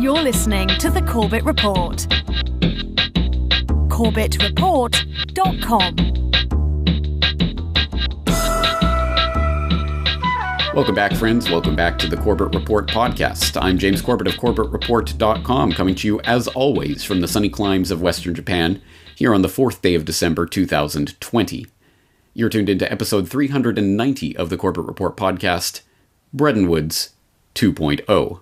You're listening to The Corbett Report. CorbettReport.com. Welcome back, friends. Welcome back to the Corbett Report podcast. I'm James Corbett of CorbettReport.com, coming to you, as always, from the sunny climes of Western Japan, here on the 4th day of December 2020. You're tuned into episode 390 of the Corbett Report podcast, Bretton Woods 2.0.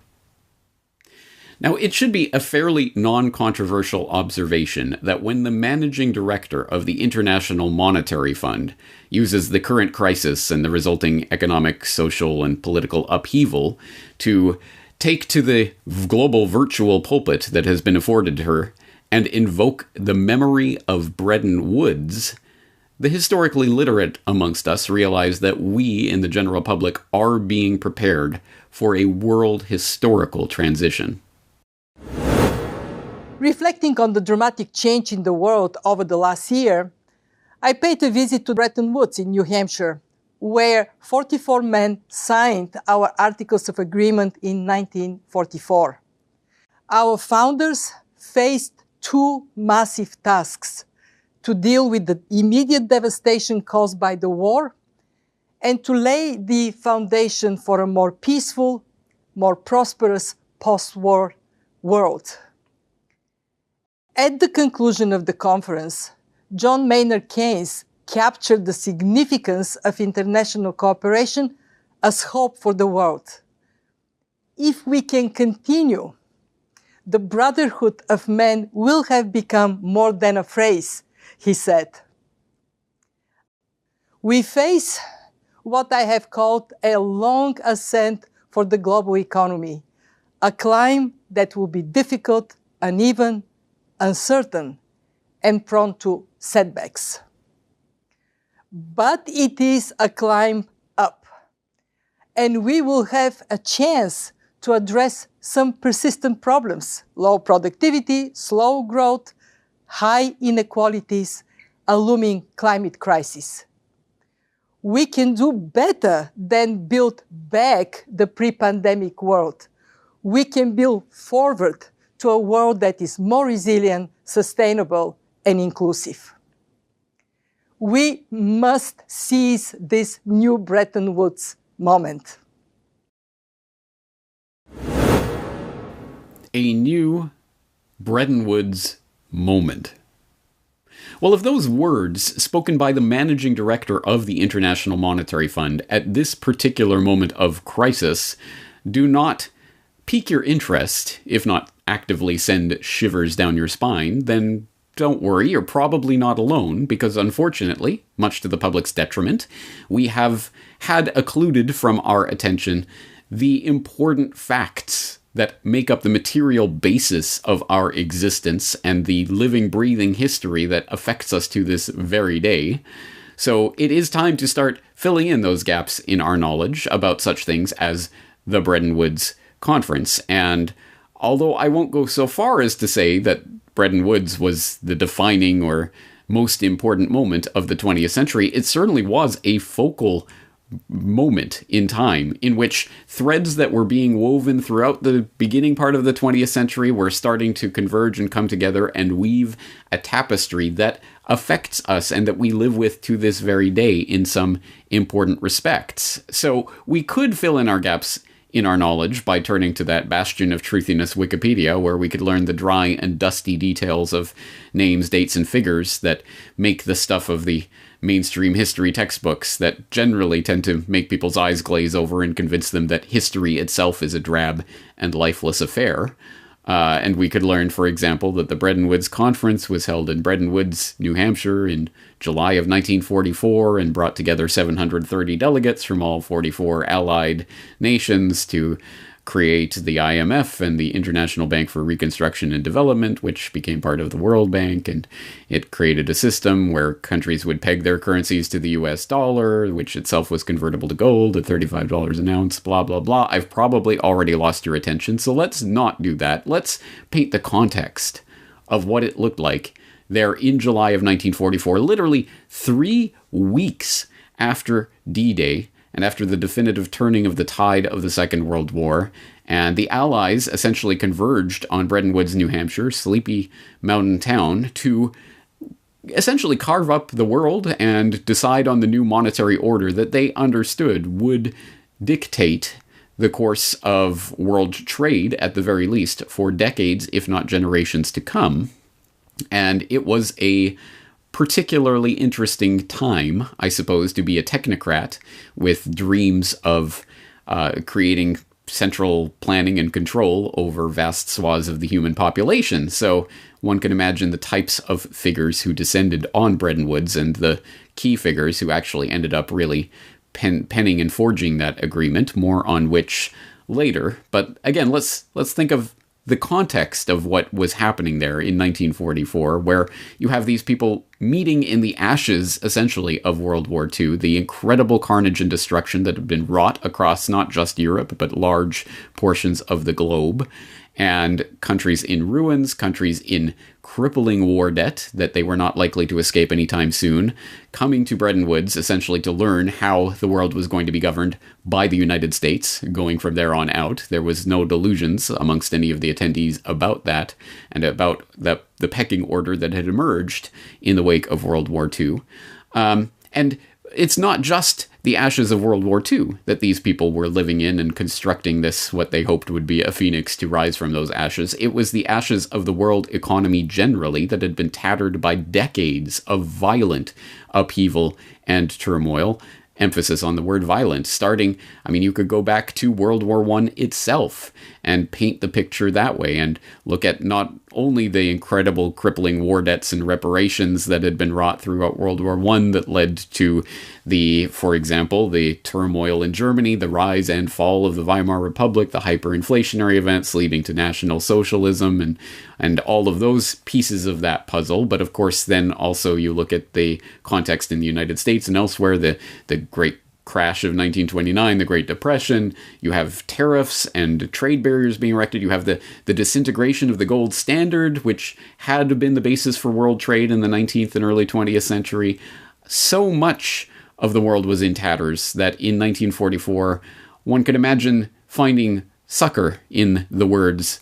Now, it should be a fairly non-controversial observation that when the managing director of the International Monetary Fund uses the current crisis and the resulting economic, social, and political upheaval to take to the global virtual pulpit that has been afforded her and invoke the memory of Bretton Woods, the historically literate amongst us realize that we, in the general public, are being prepared for a world historical transition. Reflecting on the dramatic change in the world over the last year, I paid a visit to Bretton Woods in New Hampshire, where 44 men signed our Articles of Agreement in 1944. Our founders faced two massive tasks: to deal with the immediate devastation caused by the war and to lay the foundation for a more peaceful, more prosperous post-war world. At the conclusion of the conference, John Maynard Keynes captured the significance of international cooperation as hope for the world. If we can continue, the brotherhood of men will have become more than a phrase, he said. We face what I have called a long ascent for the global economy, a climb that will be difficult, uneven, uncertain, and prone to setbacks. But it is a climb up, and we will have a chance to address some persistent problems: low productivity, slow growth, high inequalities, a looming climate crisis. We can do better than build back the pre-pandemic world. We can build forward to a world that is more resilient, sustainable, and inclusive. We must seize this new Bretton Woods moment. A new Bretton Woods moment. Well, if those words, spoken by the managing director of the International Monetary Fund at this particular moment of crisis, do not pique your interest, if not actively send shivers down your spine, then don't worry, you're probably not alone, because unfortunately, much to the public's detriment, we have had occluded from our attention the important facts that make up the material basis of our existence and the living, breathing history that affects us to this very day. So it is time to start filling in those gaps in our knowledge about such things as the Bretton Woods Conference. And although I won't go so far as to say that Bretton Woods was the defining or most important moment of the 20th century, it certainly was a focal moment in time in which threads that were being woven throughout the beginning part of the 20th century were starting to converge and come together and weave a tapestry that affects us and that we live with to this very day in some important respects. So we could fill in our gaps in our knowledge by turning to that bastion of truthiness, Wikipedia, where we could learn the dry and dusty details of names, dates, and figures that make the stuff of the mainstream history textbooks that generally tend to make people's eyes glaze over and convince them that history itself is a drab and lifeless affair. And we could learn, for example, that the Bretton Woods Conference was held in Bretton Woods, New Hampshire in July of 1944 and brought together 730 delegates from all 44 allied nations to create the IMF and the International Bank for Reconstruction and Development, which became part of the World Bank, and it created a system where countries would peg their currencies to the US dollar, which itself was convertible to gold at $35 an ounce, blah, blah, blah. I've probably already lost your attention, so let's not do that. Let's paint the context of what it looked like there in July of 1944, literally 3 weeks after D-Day, and after the definitive turning of the tide of the Second World War, and the Allies essentially converged on Bretton Woods, New Hampshire, sleepy mountain town, to essentially carve up the world and decide on the new monetary order that they understood would dictate the course of world trade, at the very least, for decades, if not generations to come. And it was a particularly interesting time, I suppose, to be a technocrat with dreams of creating central planning and control over vast swaths of the human population. So one can imagine the types of figures who descended on Bretton Woods and the key figures who actually ended up really penning and forging that agreement, more on which later. But again, let's think of the context of what was happening there in 1944, where you have these people meeting in the ashes, essentially, of World War II, the incredible carnage and destruction that had been wrought across not just Europe, but large portions of the globe, and countries in ruins, countries in crippling war debt that they were not likely to escape anytime soon, coming to Bretton Woods essentially to learn how the world was going to be governed by the United States. Going from there on out, there was no delusions amongst any of the attendees about that, and about the pecking order that had emerged in the wake of World War II. And it's not just the ashes of World War II that these people were living in and constructing this, what they hoped would be a phoenix to rise from those ashes. It was the ashes of the world economy generally that had been tattered by decades of violent upheaval and turmoil. Emphasis on the word violent, starting, I mean, you could go back to World War I itself and paint the picture that way and look at not only the incredible crippling war debts and reparations that had been wrought throughout World War I that led to for example, the turmoil in Germany, the rise and fall of the Weimar Republic, the hyperinflationary events leading to National Socialism, and all of those pieces of that puzzle. But of course, then also you look at the context in the United States and elsewhere, the great crash of 1929, the Great Depression, you have tariffs and trade barriers being erected, you have the disintegration of the gold standard, which had been the basis for world trade in the 19th and early 20th century. So much of the world was in tatters that in 1944, one could imagine finding succor in the words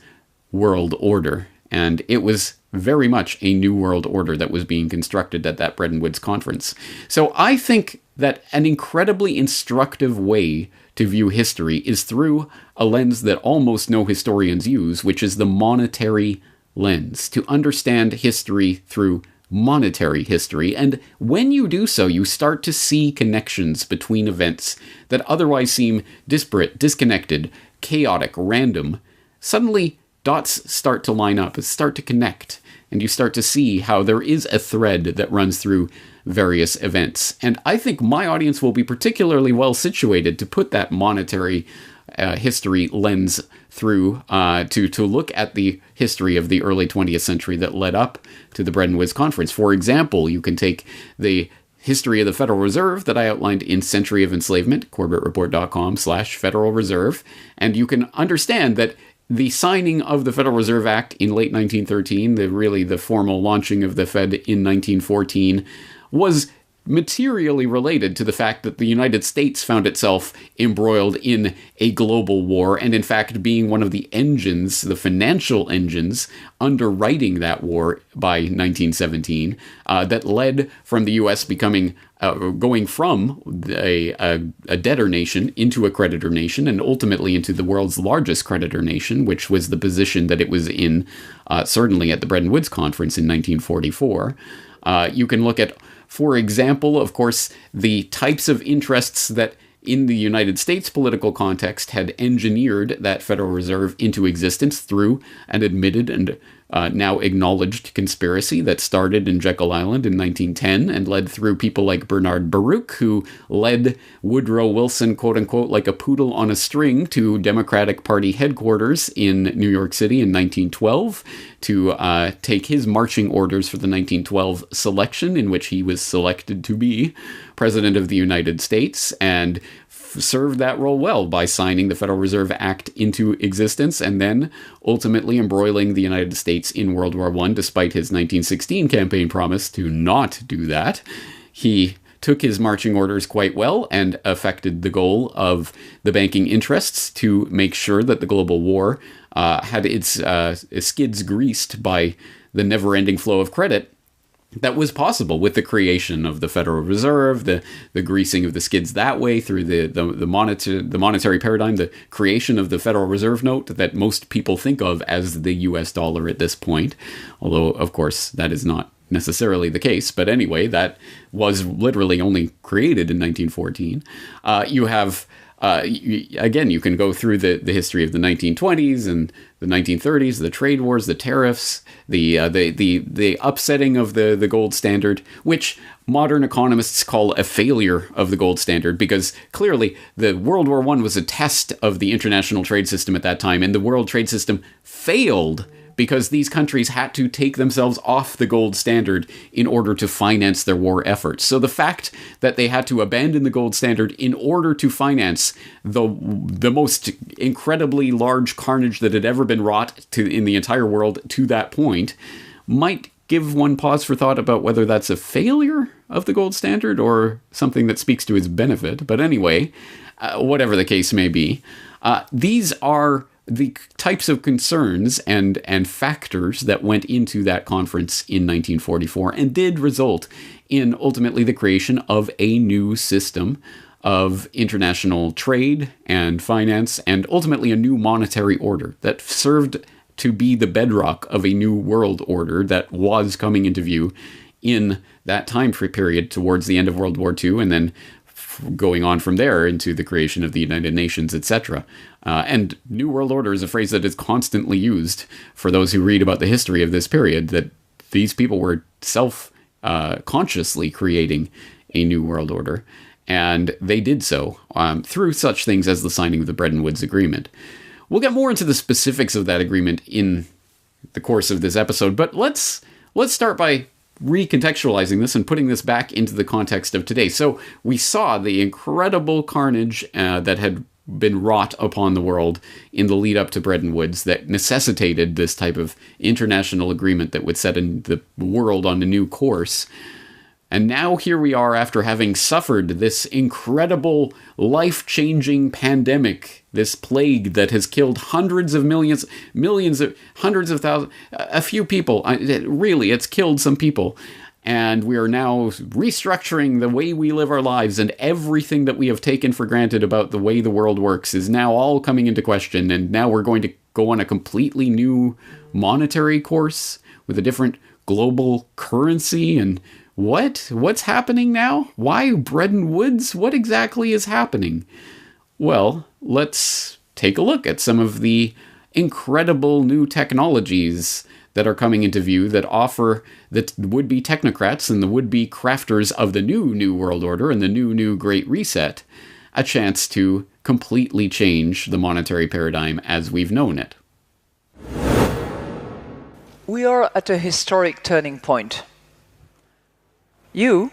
world order. And it was very much a new world order that was being constructed at that Bretton Woods conference. So I think that an incredibly instructive way to view history is through a lens that almost no historians use, which is the monetary lens, to understand history through monetary history. And when you do so, you start to see connections between events that otherwise seem disparate, disconnected, chaotic, random. Suddenly, dots start to line up, start to connect, and you start to see how there is a thread that runs through various events. And I think my audience will be particularly well situated to put that monetary history lens through to look at the history of the early 20th century that led up to the Bretton Woods Conference. For example, you can take the history of the Federal Reserve that I outlined in Century of Enslavement, corbettreport.com/Federal Reserve, and you can understand that the signing of the Federal Reserve Act in late 1913, the formal launching of the Fed in 1914, was materially related to the fact that the United States found itself embroiled in a global war, and in fact being one of the engines, the financial engines, underwriting that war by 1917, that led from the U.S. going from a debtor nation into a creditor nation, and ultimately into the world's largest creditor nation, which was the position that it was in, certainly at the Bretton Woods Conference in 1944. You can look at, for example, of course, the types of interests that in the United States political context had engineered that Federal Reserve into existence through an admitted and now acknowledged conspiracy that started in Jekyll Island in 1910 and led through people like Bernard Baruch, who led Woodrow Wilson, quote unquote, like a poodle on a string to Democratic Party headquarters in New York City in 1912 to take his marching orders for the 1912 selection, in which he was selected to be President of the United States, and served that role well by signing the Federal Reserve Act into existence and then ultimately embroiling the United States in World War I, despite his 1916 campaign promise to not do that. He took his marching orders quite well and affected the goal of the banking interests to make sure that the global war had its skids greased by the never-ending flow of credit that was possible with the creation of the Federal Reserve, the greasing of the skids that way through the monetary paradigm, the creation of the Federal Reserve note that most people think of as the US dollar at this point. Although, of course, that is not necessarily the case. But anyway, that was literally only created in 1914. You have... again, you can go through the history of the 1920s and the 1930s, the trade wars, the tariffs, the upsetting of the gold standard, which modern economists call a failure of the gold standard, because clearly the World War I was a test of the international trade system at that time, and the world trade system failed because these countries had to take themselves off the gold standard in order to finance their war efforts. So the fact that they had to abandon the gold standard in order to finance the most incredibly large carnage that had ever been wrought in the entire world to that point might give one pause for thought about whether that's a failure of the gold standard or something that speaks to its benefit. But anyway, whatever the case may be, these are the types of concerns and factors that went into that conference in 1944 and did result in ultimately the creation of a new system of international trade and finance, and ultimately a new monetary order that served to be the bedrock of a new world order that was coming into view in that time period towards the end of World War II, and then going on from there into the creation of the United Nations, etc. And New World Order is a phrase that is constantly used for those who read about the history of this period, that these people were consciously creating a New World Order. And they did so through such things as the signing of the Bretton Woods Agreement. We'll get more into the specifics of that agreement in the course of this episode, but let's start by recontextualizing this and putting this back into the context of today. So we saw the incredible carnage that had been wrought upon the world in the lead up to Bretton Woods that necessitated this type of international agreement that would set the world on a new course. And now here we are, after having suffered this incredible, life-changing pandemic, this plague that has killed hundreds of millions, hundreds of thousands, a few people. It's killed some people. And we are now restructuring the way we live our lives, and everything that we have taken for granted about the way the world works is now all coming into question. And now we're going to go on a completely new monetary course with a different global currency. And what's happening now? Why Bretton Woods? What exactly is happening? Well, let's take a look at some of the incredible new technologies that are coming into view that offer the would-be technocrats and the would-be crafters of the new World Order and the new Great Reset a chance to completely change the monetary paradigm as we've known it. We are at a historic turning point. You,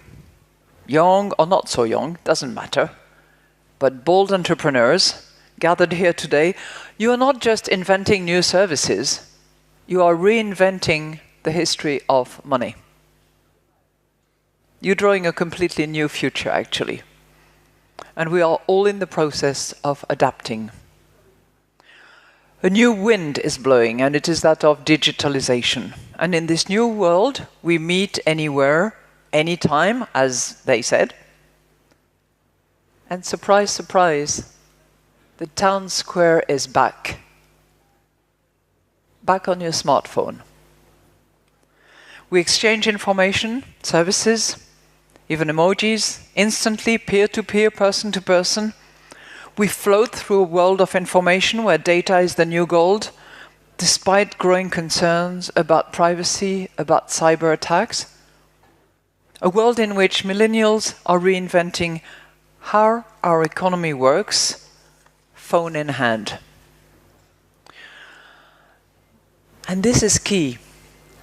young or not so young, doesn't matter, but bold entrepreneurs gathered here today, you are not just inventing new services, you are reinventing the history of money. You're drawing a completely new future, actually. And we are all in the process of adapting. A new wind is blowing, and it is that of digitalization. And in this new world, we meet anywhere, anytime, as they said. And surprise, surprise, the town square is back. Back on your smartphone. We exchange information, services, even emojis, instantly, peer-to-peer, person-to-person. We float through a world of information where data is the new gold, despite growing concerns about privacy, about cyber attacks. A world in which millennials are reinventing how our economy works, phone in hand. And this is key.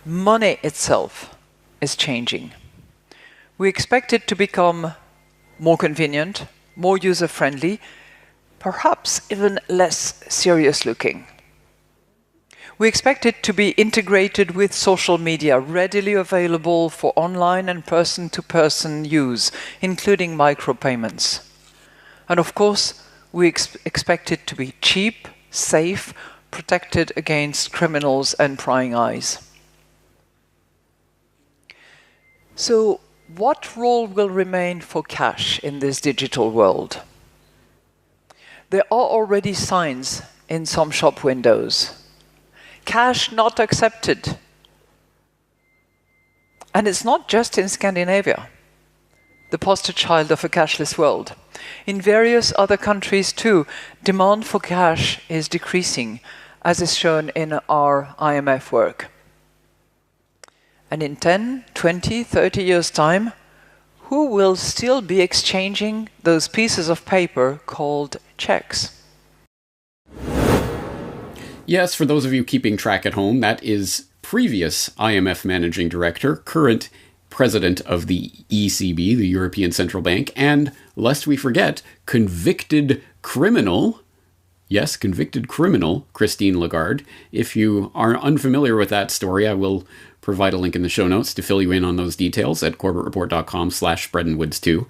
Money itself is changing. We expect it to become more convenient, more user-friendly, perhaps even less serious-looking. We expect it to be integrated with social media, readily available for online and person-to-person use, including micropayments. And of course, we expect it to be cheap, safe, protected against criminals and prying eyes. So, what role will remain for cash in this digital world? There are already signs in some shop windows. Cash not accepted. And it's not just in Scandinavia, the poster child of a cashless world. In various other countries too, demand for cash is decreasing, as is shown in our IMF work. And in 10, 20, 30 years' time, who will still be exchanging those pieces of paper called checks? Yes, for those of you keeping track at home, that is previous IMF Managing Director, current President of the ECB, the European Central Bank, and, lest we forget, convicted criminal, yes, convicted criminal, Christine Lagarde. If you are unfamiliar with that story, I will provide a link in the show notes to fill you in on those details at corbettreport.com/BrettonWoods2.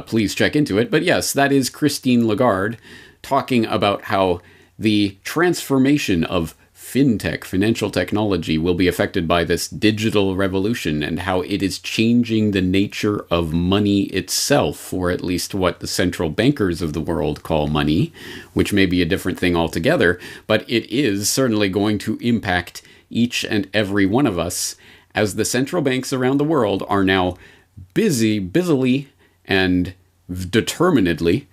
Please check into it. But yes, that is Christine Lagarde talking about how the transformation of fintech, financial technology, will be affected by this digital revolution and how it is changing the nature of money itself, or at least what the central bankers of the world call money, which may be a different thing altogether, but it is certainly going to impact each and every one of us, as the central banks around the world are now busily and determinedly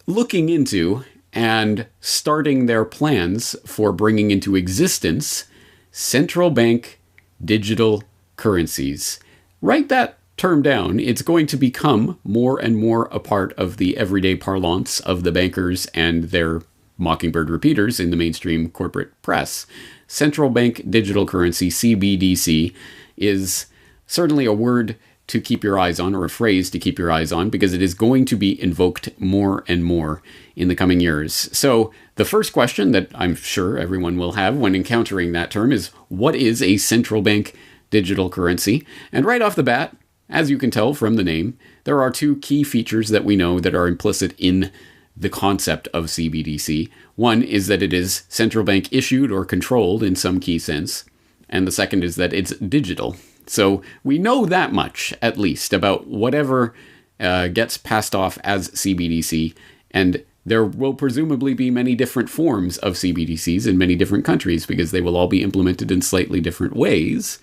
looking into and starting their plans for bringing into existence central bank digital currencies. Write that term down. It's going to become more and more a part of the everyday parlance of the bankers and their mockingbird repeaters in the mainstream corporate press. Central bank digital currency, CBDC, is certainly a word to keep your eyes on, or a phrase to keep your eyes on, because it is going to be invoked more and more in the coming years. So the first question that I'm sure everyone will have when encountering that term is, what is a central bank digital currency? And right off the bat, as you can tell from the name, there are two key features that we know that are implicit in the concept of CBDC. One is that it is central bank issued or controlled in some key sense, and the second is that it's digital. So we know that much, at least, about whatever gets passed off as CBDC, and there will presumably be many different forms of CBDCs in many different countries, because they will all be implemented in slightly different ways.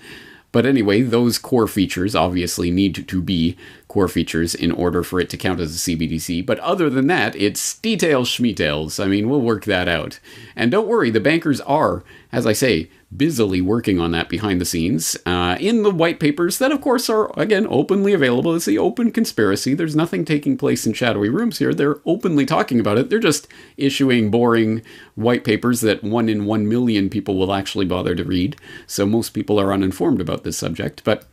But anyway, those core features obviously need to be core features in order for it to count as a CBDC. But other than that, it's details schmetails. I mean, we'll work that out. And don't worry, the bankers are, as I say, busily working on that behind the scenes in the white papers that, of course, are, again, openly available. It's the open conspiracy. There's nothing taking place in shadowy rooms here. They're openly talking about it. They're just issuing boring white papers that 1 in 1 million people will actually bother to read. So most people are uninformed about this subject. But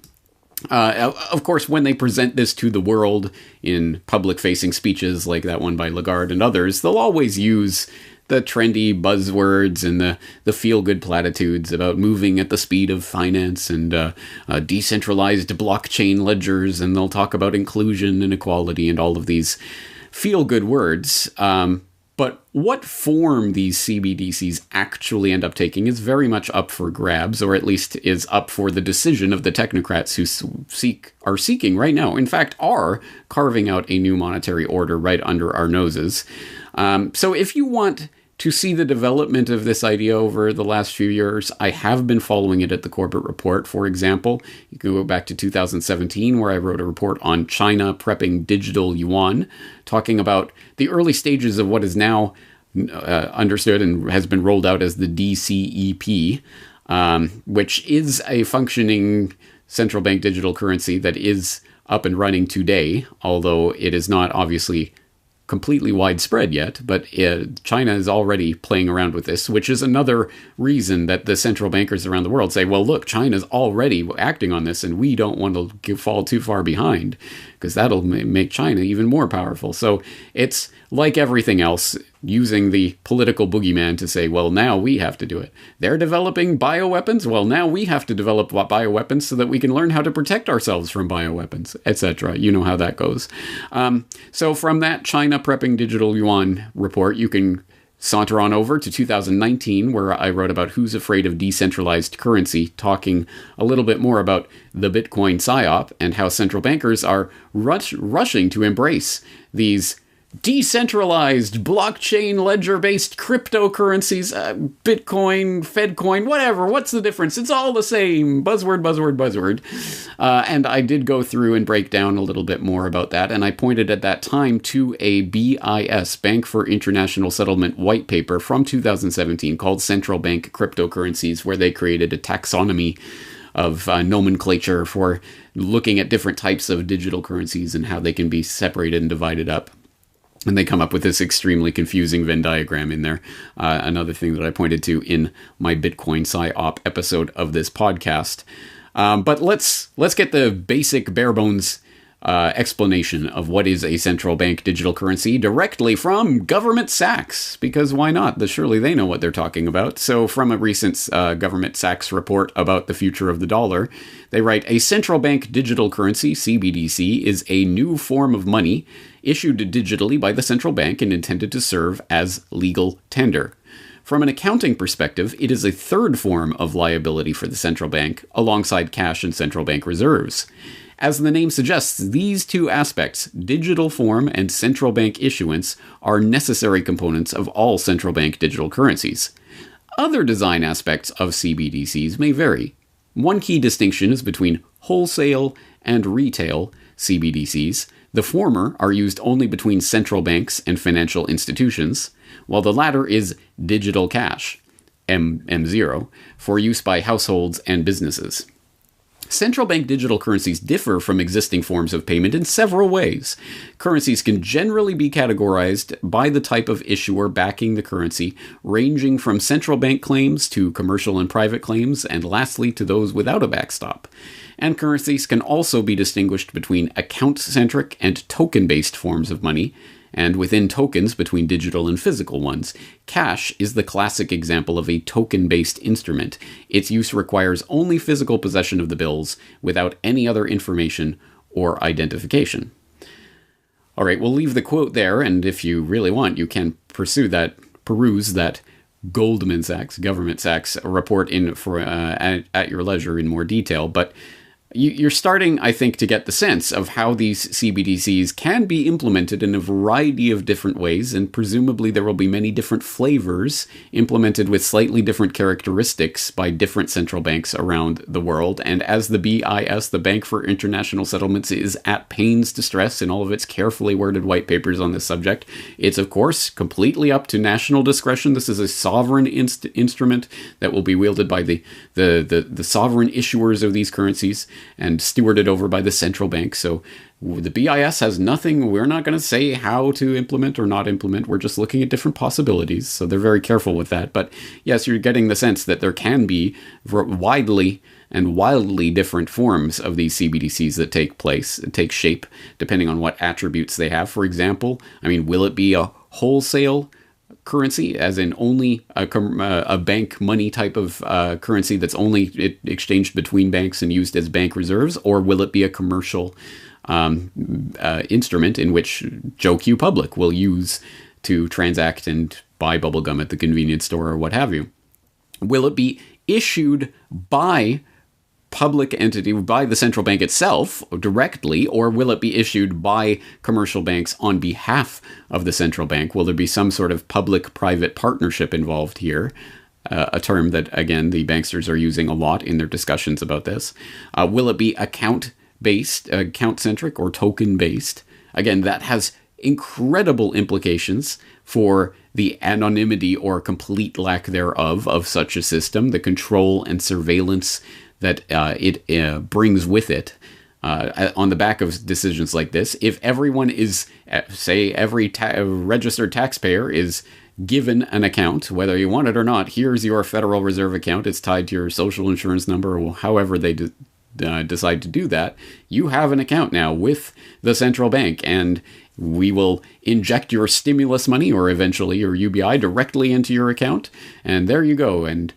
of course, when they present this to the world in public-facing speeches like that one by Lagarde and others, they'll always use the trendy buzzwords and the feel-good platitudes about moving at the speed of finance and decentralized blockchain ledgers, and they'll talk about inclusion and equality and all of these feel-good words. But what form these CBDCs actually end up taking is very much up for grabs, or at least is up for the decision of the technocrats who are seeking right now, in fact, are carving out a new monetary order right under our noses. So if you want to see the development of this idea over the last few years, I have been following it at the Corbett Report. For example, you can go back to 2017, where I wrote a report on China prepping digital yuan, talking about the early stages of what is now understood and has been rolled out as the DCEP, which is a functioning central bank digital currency that is up and running today, although it is not obviously completely widespread yet, but China is already playing around with this, which is another reason that the central bankers around the world say, well, look, China's already acting on this, and we don't want to fall too far behind, because that'll make China even more powerful. So it's like everything else, using the political boogeyman to say, well, now we have to do it. They're developing bioweapons. Well, now we have to develop bioweapons so that we can learn how to protect ourselves from bioweapons, etc. You know how that goes. So from that China Prepping Digital Yuan report, you can saunter on over to 2019, where I wrote about who's afraid of decentralized currency, talking a little bit more about the Bitcoin PSYOP and how central bankers are rushing to embrace these decentralized blockchain ledger-based cryptocurrencies, Bitcoin, Fedcoin, whatever. What's the difference? It's all the same. Buzzword, buzzword, buzzword. And I did go through and break down a little bit more about that. And I pointed at that time to a BIS, Bank for International Settlement, white paper from 2017 called Central Bank Cryptocurrencies, where they created a taxonomy of nomenclature for looking at different types of digital currencies and how they can be separated and divided up. And they come up with this extremely confusing Venn diagram in there. Another thing that I pointed to in my Bitcoin PSYOP episode of this podcast. But let's get the basic bare bones explanation of what is a central bank digital currency directly from Government Sachs, because why not? Surely they know what they're talking about. So from a recent Government Sachs report about the future of the dollar, they write, a central bank digital currency, CBDC, is a new form of money issued digitally by the central bank and intended to serve as legal tender. From an accounting perspective, it is a third form of liability for the central bank, alongside cash and central bank reserves. As the name suggests, these two aspects, digital form and central bank issuance, are necessary components of all central bank digital currencies. Other design aspects of CBDCs may vary. One key distinction is between wholesale and retail CBDCs. The former are used only between central banks and financial institutions, while the latter is digital cash, M0, for use by households and businesses. Central bank digital currencies differ from existing forms of payment in several ways. Currencies can generally be categorized by the type of issuer backing the currency, ranging from central bank claims to commercial and private claims, and lastly to those without a backstop. And currencies can also be distinguished between account-centric and token-based forms of money, and within tokens between digital and physical ones. Cash is the classic example of a token-based instrument. Its use requires only physical possession of the bills without any other information or identification. All right, we'll leave the quote there, and if you really want, you can peruse that Goldman Sachs, Government Sachs report at your leisure in more detail, but you're starting, I think, to get the sense of how these CBDCs can be implemented in a variety of different ways, and presumably there will be many different flavors implemented with slightly different characteristics by different central banks around the world. And as the BIS, the Bank for International Settlements, is at pains to stress in all of its carefully worded white papers on this subject, it's of course completely up to national discretion. This is a sovereign instrument that will be wielded by the sovereign issuers of these currencies and stewarded over by the central bank. So the BIS has nothing. We're not going to say how to implement or not implement. We're just looking at different possibilities. So they're very careful with that. But yes, you're getting the sense that there can be wildly different forms of these CBDCs that take shape, depending on what attributes they have. For example, will it be a wholesale currency, as in only a bank money type of currency that's only exchanged between banks and used as bank reserves, or will it be a commercial instrument in which Joe Q Public will use to transact and buy bubblegum at the convenience store or what have you? Will it be issued by public entity, by the central bank itself directly, or will it be issued by commercial banks on behalf of the central bank? Will there be some sort of public-private partnership involved here? A term that, again, the banksters are using a lot in their discussions about this. Will it be account-based, account-centric, or token-based? Again, that has incredible implications for the anonymity or complete lack thereof of such a system, the control and surveillance that it brings with it. On the back of decisions like this, if everyone is, say, every registered taxpayer is given an account, whether you want it or not, here's your Federal Reserve account, it's tied to your social insurance number, or however they decide to do that, you have an account now with the central bank, and we will inject your stimulus money or eventually your UBI directly into your account, and there you go. And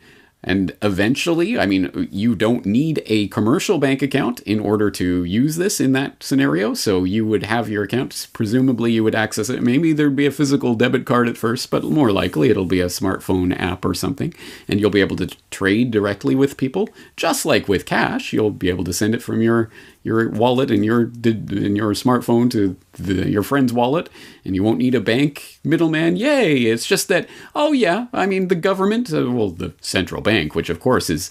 eventually, I mean, you don't need a commercial bank account in order to use this in that scenario. So you would have your account, presumably you would access it. Maybe there'd be a physical debit card at first, but more likely it'll be a smartphone app or something. And you'll be able to trade directly with people. Just like with cash, you'll be able to send it from your wallet and your smartphone to your friend's wallet, and you won't need a bank middleman. Yay! It's just that, oh yeah, I mean, the government, the central bank, which of course is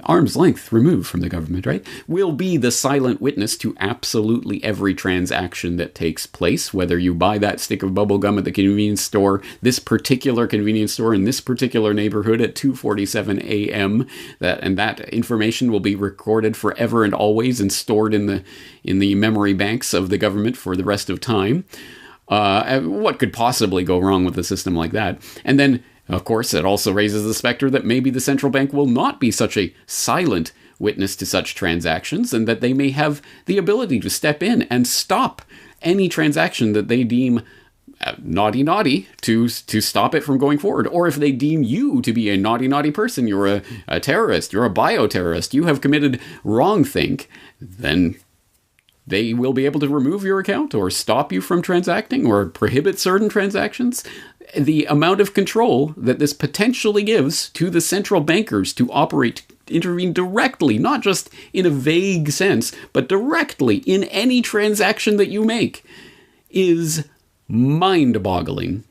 arm's length removed from the government, right, will be the silent witness to absolutely every transaction that takes place, whether you buy that stick of bubble gum at the convenience store, this particular convenience store in this particular neighborhood at 2:47 a.m. That information will be recorded forever and always and stored in the memory banks of the government for the rest of time. What could possibly go wrong with a system like that? And then, of course, it also raises the specter that maybe the central bank will not be such a silent witness to such transactions, and that they may have the ability to step in and stop any transaction that they deem naughty to stop it from going forward. Or if they deem you to be a naughty person, you're a terrorist, you're a bioterrorist, you have committed wrongthink, then they will be able to remove your account or stop you from transacting or prohibit certain transactions. The amount of control that this potentially gives to the central bankers to intervene directly, not just in a vague sense, but directly in any transaction that you make, is mind-boggling.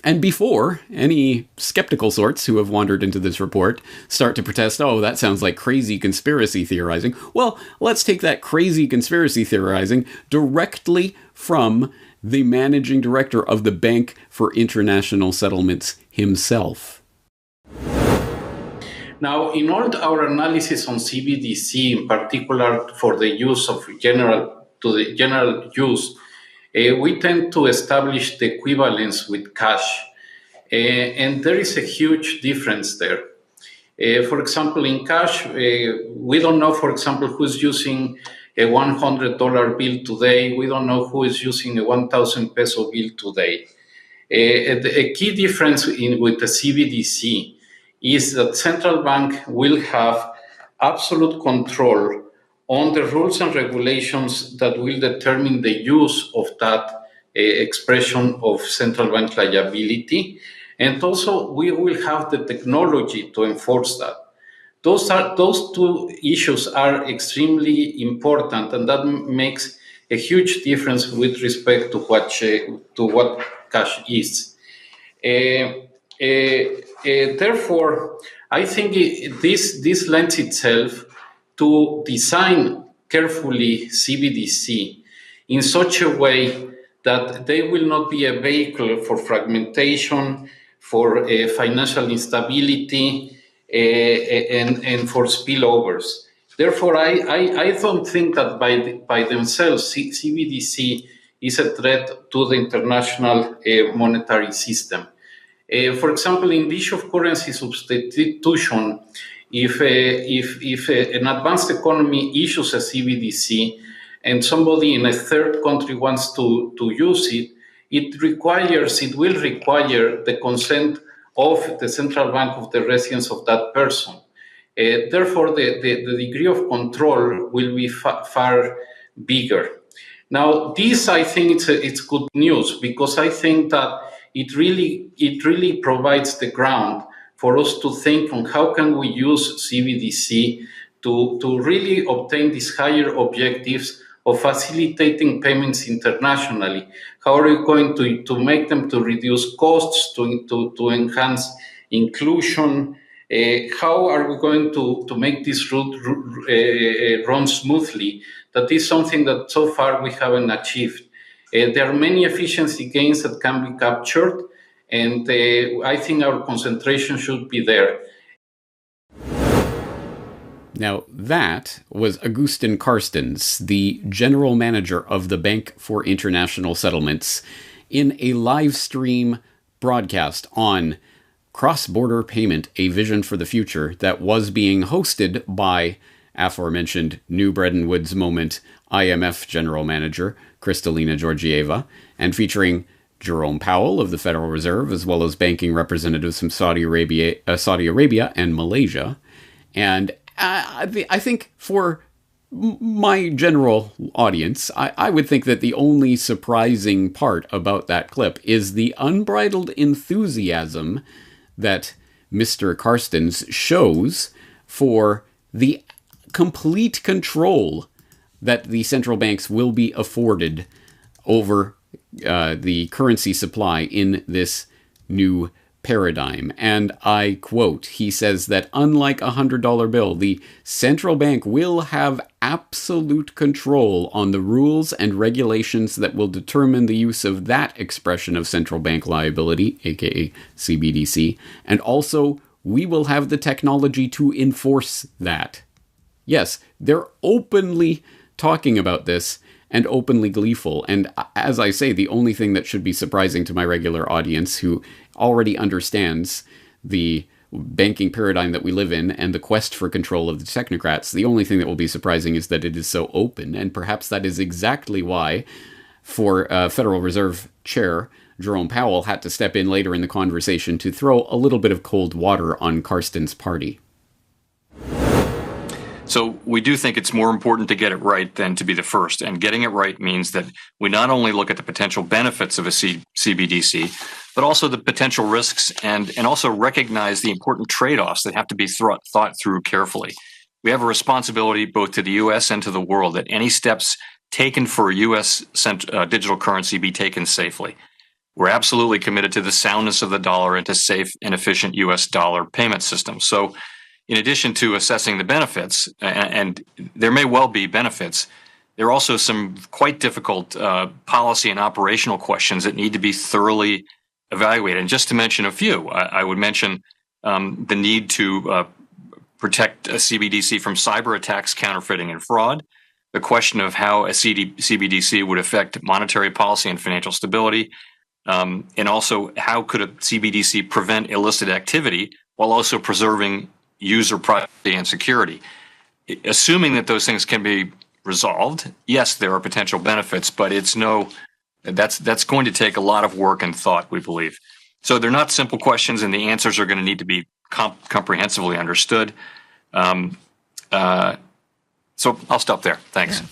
And before any skeptical sorts who have wandered into this report start to protest, oh, that sounds like crazy conspiracy theorizing, well, let's take that crazy conspiracy theorizing directly from the managing director of the Bank for International Settlements himself. Now, in all our analysis on CBDC, in particular for the use of general use, we tend to establish the equivalence with cash. And there is a huge difference there. For example, in cash, we don't know, for example, who's using a $100 bill today. We don't know who is using a 1,000 peso bill today. A key difference with the CBDC is that central bank will have absolute control on the rules and regulations that will determine the use of that expression of central bank liability. And also, we will have the technology to enforce that. Those two issues are extremely important, and that makes a huge difference with respect to what cash is. Therefore, I think this lends itself to design carefully CBDC in such a way that they will not be a vehicle for fragmentation, for financial instability, and for spillovers. Therefore, I don't think that by themselves CBDC is a threat to the international monetary system. For example, in the issue of currency substitution, if an advanced economy issues a CBDC and somebody in a third country wants to use it, it will require the consent of the central bank of the residence of that person. Therefore, the degree of control will be far bigger. Now, this, I think it's good news, because I think that it really provides the ground for us to think on how can we use CBDC to really obtain these higher objectives of facilitating payments internationally. How are we going to make them to reduce costs, to enhance inclusion? How are we going to make this route run smoothly? That is something that so far we haven't achieved. There are many efficiency gains that can be captured, and I think our concentration should be there. Now, that was Agustin Carstens, the general manager of the Bank for International Settlements, in a live stream broadcast on Cross-Border Payment, A Vision for the Future, that was being hosted by aforementioned new Bretton Woods moment IMF General Manager Kristalina Georgieva, and featuring Jerome Powell of the Federal Reserve, as well as banking representatives from Saudi Arabia and Malaysia. And I think for my general audience, I would think that the only surprising part about that clip is the unbridled enthusiasm that Mr. Carstens shows for the complete control that the central banks will be afforded over the currency supply in this new paradigm. And I quote, he says that unlike a $100 bill, the central bank will have absolute control on the rules and regulations that will determine the use of that expression of central bank liability, aka CBDC, and also we will have the technology to enforce that. Yes, they're openly talking about this and openly gleeful. And as I say, the only thing that should be surprising to my regular audience who already understands the banking paradigm that we live in and the quest for control of the technocrats, the only thing that will be surprising is that it is so open. And perhaps that is exactly why, for Federal Reserve Chair Jerome Powell had to step in later in the conversation to throw a little bit of cold water on Carstens' party. So we do think it's more important to get it right than to be the first. And getting it right means that we not only look at the potential benefits of a CBDC, but also the potential risks and also recognize the important trade-offs that have to be thought through carefully. We have a responsibility both to the U.S. and to the world that any steps taken for a U.S. digital currency be taken safely. We're absolutely committed to the soundness of the dollar and to safe and efficient U.S. dollar payment systems. So in addition to assessing the benefits, and there may well be benefits, there are also some quite difficult policy and operational questions that need to be thoroughly evaluated. And just to mention a few, I would mention the need to protect a CBDC from cyber attacks, counterfeiting, and fraud, the question of how a CBDC would affect monetary policy and financial stability, and also how could a CBDC prevent illicit activity while also preserving user privacy and security. Assuming that those things can be resolved, yes, there are potential benefits, but that's going to take a lot of work and thought, we believe. So they're not simple questions, and the answers are going to need to be comprehensively understood. So I'll stop there. Thanks. Yeah.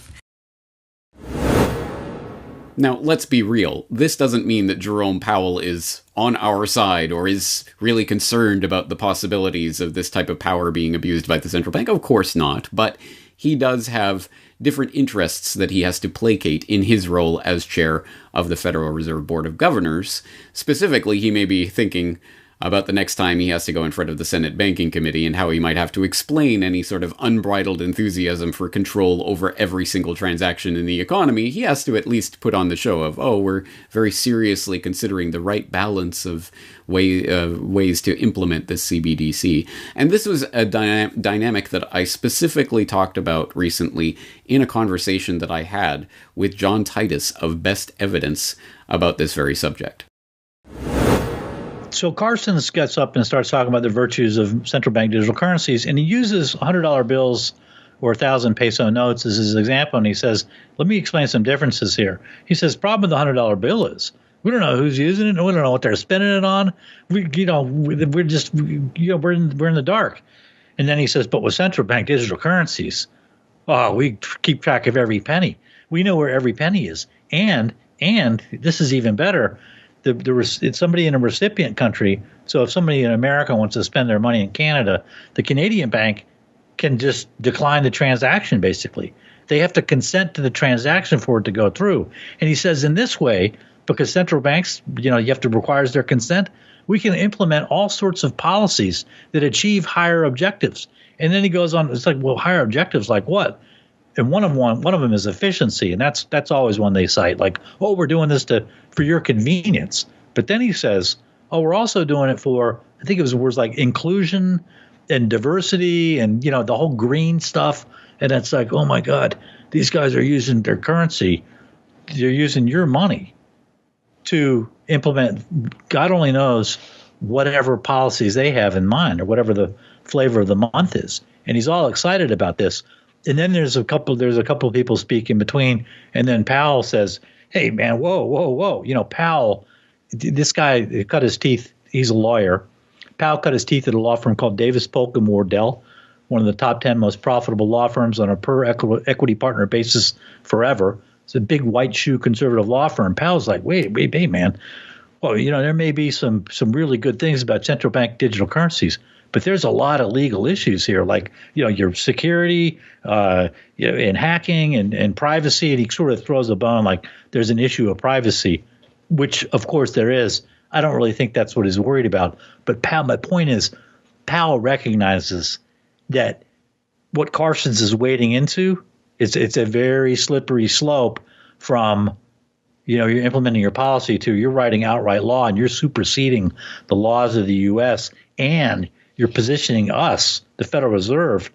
Now, let's be real. This doesn't mean that Jerome Powell is on our side or is really concerned about the possibilities of this type of power being abused by the central bank. Of course not. But he does have different interests that he has to placate in his role as chair of the Federal Reserve Board of Governors. Specifically, he may be thinking about the next time he has to go in front of the Senate Banking Committee and how he might have to explain any sort of unbridled enthusiasm for control over every single transaction in the economy. He has to at least put on the show of, we're very seriously considering the right balance of ways to implement this CBDC. And this was a dynamic that I specifically talked about recently in a conversation that I had with John Titus of Best Evidence about this very subject. So Carstens gets up and starts talking about the virtues of central bank digital currencies, and he uses $100 bills or 1,000 peso notes as his example, and he says, let me explain some differences here. He says, problem with the $100 bill is we don't know who's using it, and we don't know what they're spending it on. We're in the dark. And then he says, but with central bank digital currencies, we keep track of every penny. We know where every penny is. And this is even better. It's somebody in a recipient country. So if somebody in America wants to spend their money in Canada, the Canadian bank can just decline the transaction, basically. They have to consent to the transaction for it to go through. And he says in this way, because central banks, you have to require their consent, we can implement all sorts of policies that achieve higher objectives. And then he goes on, it's like, well, higher objectives like what? And one of them is efficiency, and that's always one they cite, like, we're doing this for your convenience. But then he says, we're also doing it for, I think it was words like inclusion and diversity and the whole green stuff. And it's like, oh my God, these guys are using their currency, they're using your money to implement God only knows whatever policies they have in mind or whatever the flavor of the month is. And he's all excited about this. And then there's a couple of people speak in between. And then Powell says, hey, man, whoa. Powell, this guy cut his teeth. He's a lawyer. Powell cut his teeth at a law firm called Davis Polk & Wardell, one of the top 10 most profitable law firms on a per equity partner basis forever. It's a big white shoe conservative law firm. Powell's like, wait, man. Well, there may be some really good things about central bank digital currencies, but there's a lot of legal issues here, like your security, and hacking and privacy. And he sort of throws a bone like there's an issue of privacy, which of course there is. I don't really think that's what he's worried about. But my point is, Powell recognizes that what Carson's is wading into it's a very slippery slope from you're implementing your policy to you're writing outright law and you're superseding the laws of the U.S. and you're positioning us, the Federal Reserve.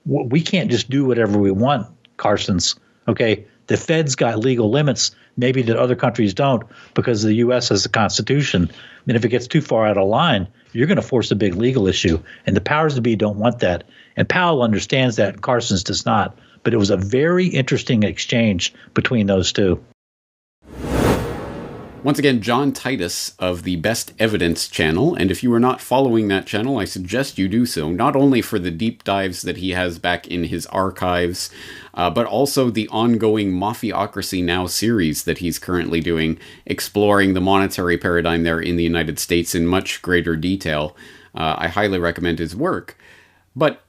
We can't just do whatever we want, Carson's. Okay, the Fed's got legal limits, maybe that other countries don't, because the U.S. has a constitution. And if it gets too far out of line, you're going to force a big legal issue. And the powers that be don't want that. And Powell understands that, and Carson's does not. But it was a very interesting exchange between those two. Once again, John Titus of the Best Evidence channel, and if you are not following that channel, I suggest you do so, not only for the deep dives that he has back in his archives, but also the ongoing Mafiocracy Now series that he's currently doing, exploring the monetary paradigm there in the United States in much greater detail. I highly recommend his work. But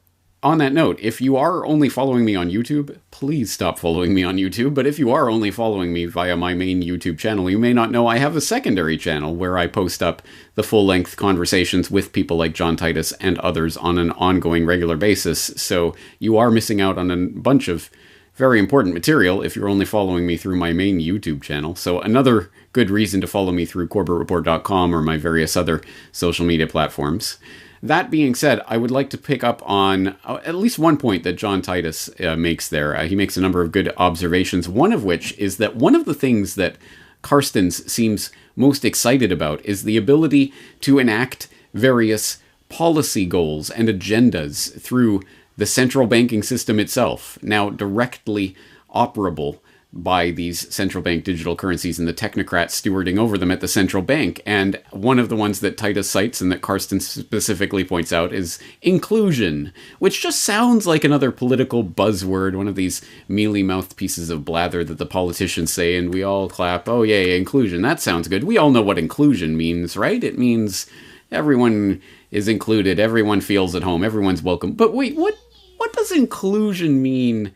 on that note, if you are only following me on YouTube, please stop following me on YouTube. But if you are only following me via my main YouTube channel, you may not know I have a secondary channel where I post up the full-length conversations with people like John Titus and others on an ongoing regular basis. So you are missing out on a bunch of very important material if you're only following me through my main YouTube channel. So another good reason to follow me through CorbettReport.com or my various other social media platforms. That being said, I would like to pick up on at least one point that John Titus makes there. He makes a number of good observations, one of which is that one of the things that Carstens seems most excited about is the ability to enact various policy goals and agendas through the central banking system itself, now directly operable by these central bank digital currencies and the technocrats stewarding over them at the central bank. And one of the ones that Titus cites and that Carsten specifically points out is inclusion, which just sounds like another political buzzword, one of these mealy-mouthed pieces of blather that the politicians say and we all clap, oh yay, inclusion, that sounds good. We all know what inclusion means, right? It means everyone is included, everyone feels at home, everyone's welcome. But wait, what does inclusion mean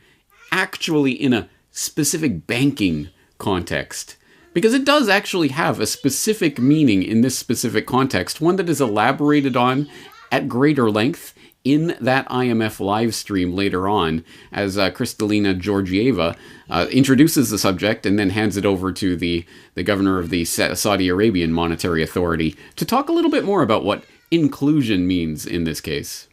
actually in a specific banking context? Because it does actually have a specific meaning in this specific context, one that is elaborated on at greater length in that IMF live stream later on, as Kristalina Georgieva introduces the subject and then hands it over to the governor of the Saudi Arabian Monetary Authority to talk a little bit more about what inclusion means in this case.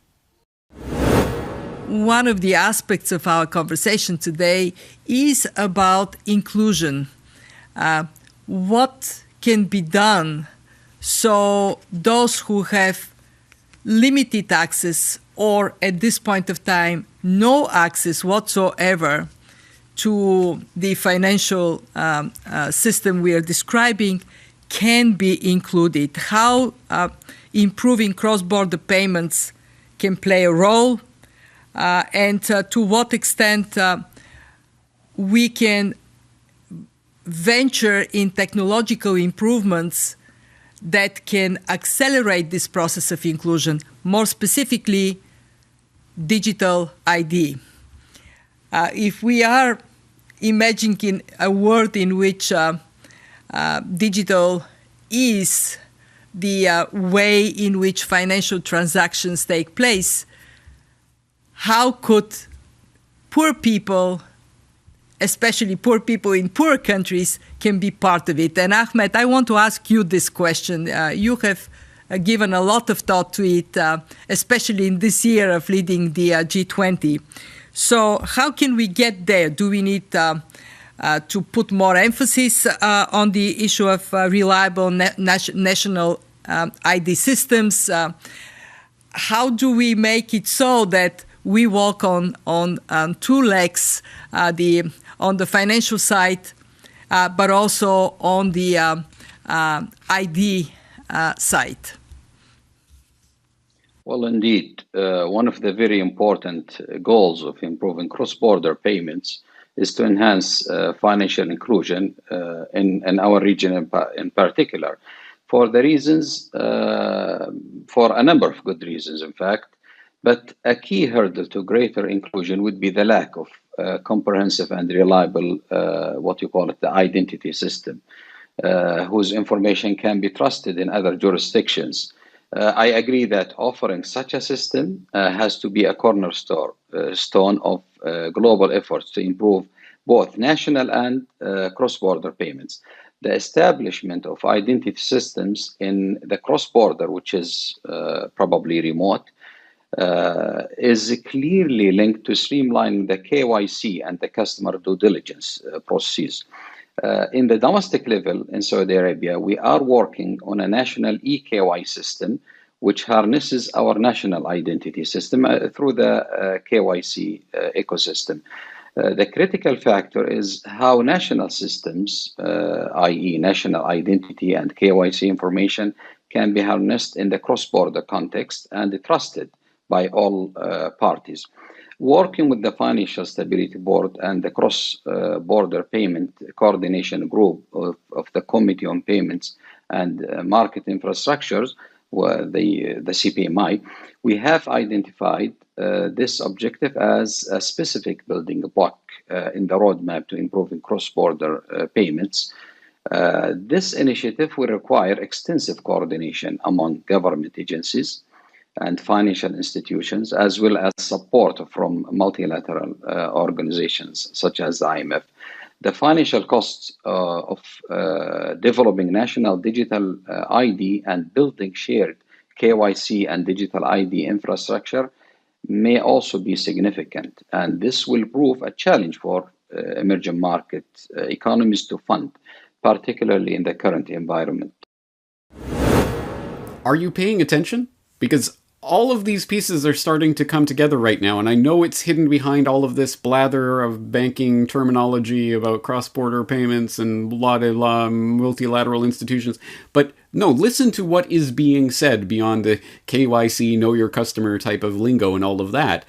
One of the aspects of our conversation today is about inclusion. What can be done so those who have limited access or at this point of time no access whatsoever to the financial system we are describing can be included? How improving cross-border payments can play a role? And to what extent we can venture in technological improvements that can accelerate this process of inclusion, more specifically, digital ID. If we are imagining a world in which digital is the way in which financial transactions take place, how could poor people, especially poor people in poor countries, can be part of it? And Ahmed, I want to ask you this question. You have given a lot of thought to it, especially in this year of leading the G20. So how can we get there? Do we need to put more emphasis on the issue of reliable national ID systems. How do we make it so that we walk on two legs, on the financial side, but also on the ID side? Well, indeed, one of the very important goals of improving cross-border payments is to enhance financial inclusion in our region in particular, for the reasons, for a number of good reasons, in fact. But a key hurdle to greater inclusion would be the lack of comprehensive and reliable, what you call it, the identity system, whose information can be trusted in other jurisdictions. I agree that offering such a system has to be a cornerstone of global efforts to improve both national and cross-border payments. The establishment of identity systems in the cross-border, which is probably remote, is clearly linked to streamlining the KYC and the customer due diligence processes. In the domestic level in Saudi Arabia, we are working on a national eKYC system, which harnesses our national identity system through the KYC ecosystem. The critical factor is how national systems, i.e. national identity and KYC information, can be harnessed in the cross-border context and trusted by all parties. Working with the Financial Stability Board and the Cross-Border Payment Coordination Group of the Committee on Payments and Market Infrastructures, the CPMI, we have identified this objective as a specific building block in the roadmap to improving cross-border payments. This initiative will require extensive coordination among government agencies and financial institutions, as well as support from multilateral organizations such as the IMF. The financial costs of developing national digital ID and building shared KYC and digital ID infrastructure may also be significant, and this will prove a challenge for emerging market economies to fund, particularly in the current environment. Are you paying attention? Because all of these pieces are starting to come together right now, and I know it's hidden behind all of this blather of banking terminology about cross-border payments and multilateral institutions, but no, listen to what is being said beyond the KYC, know your customer type of lingo and all of that.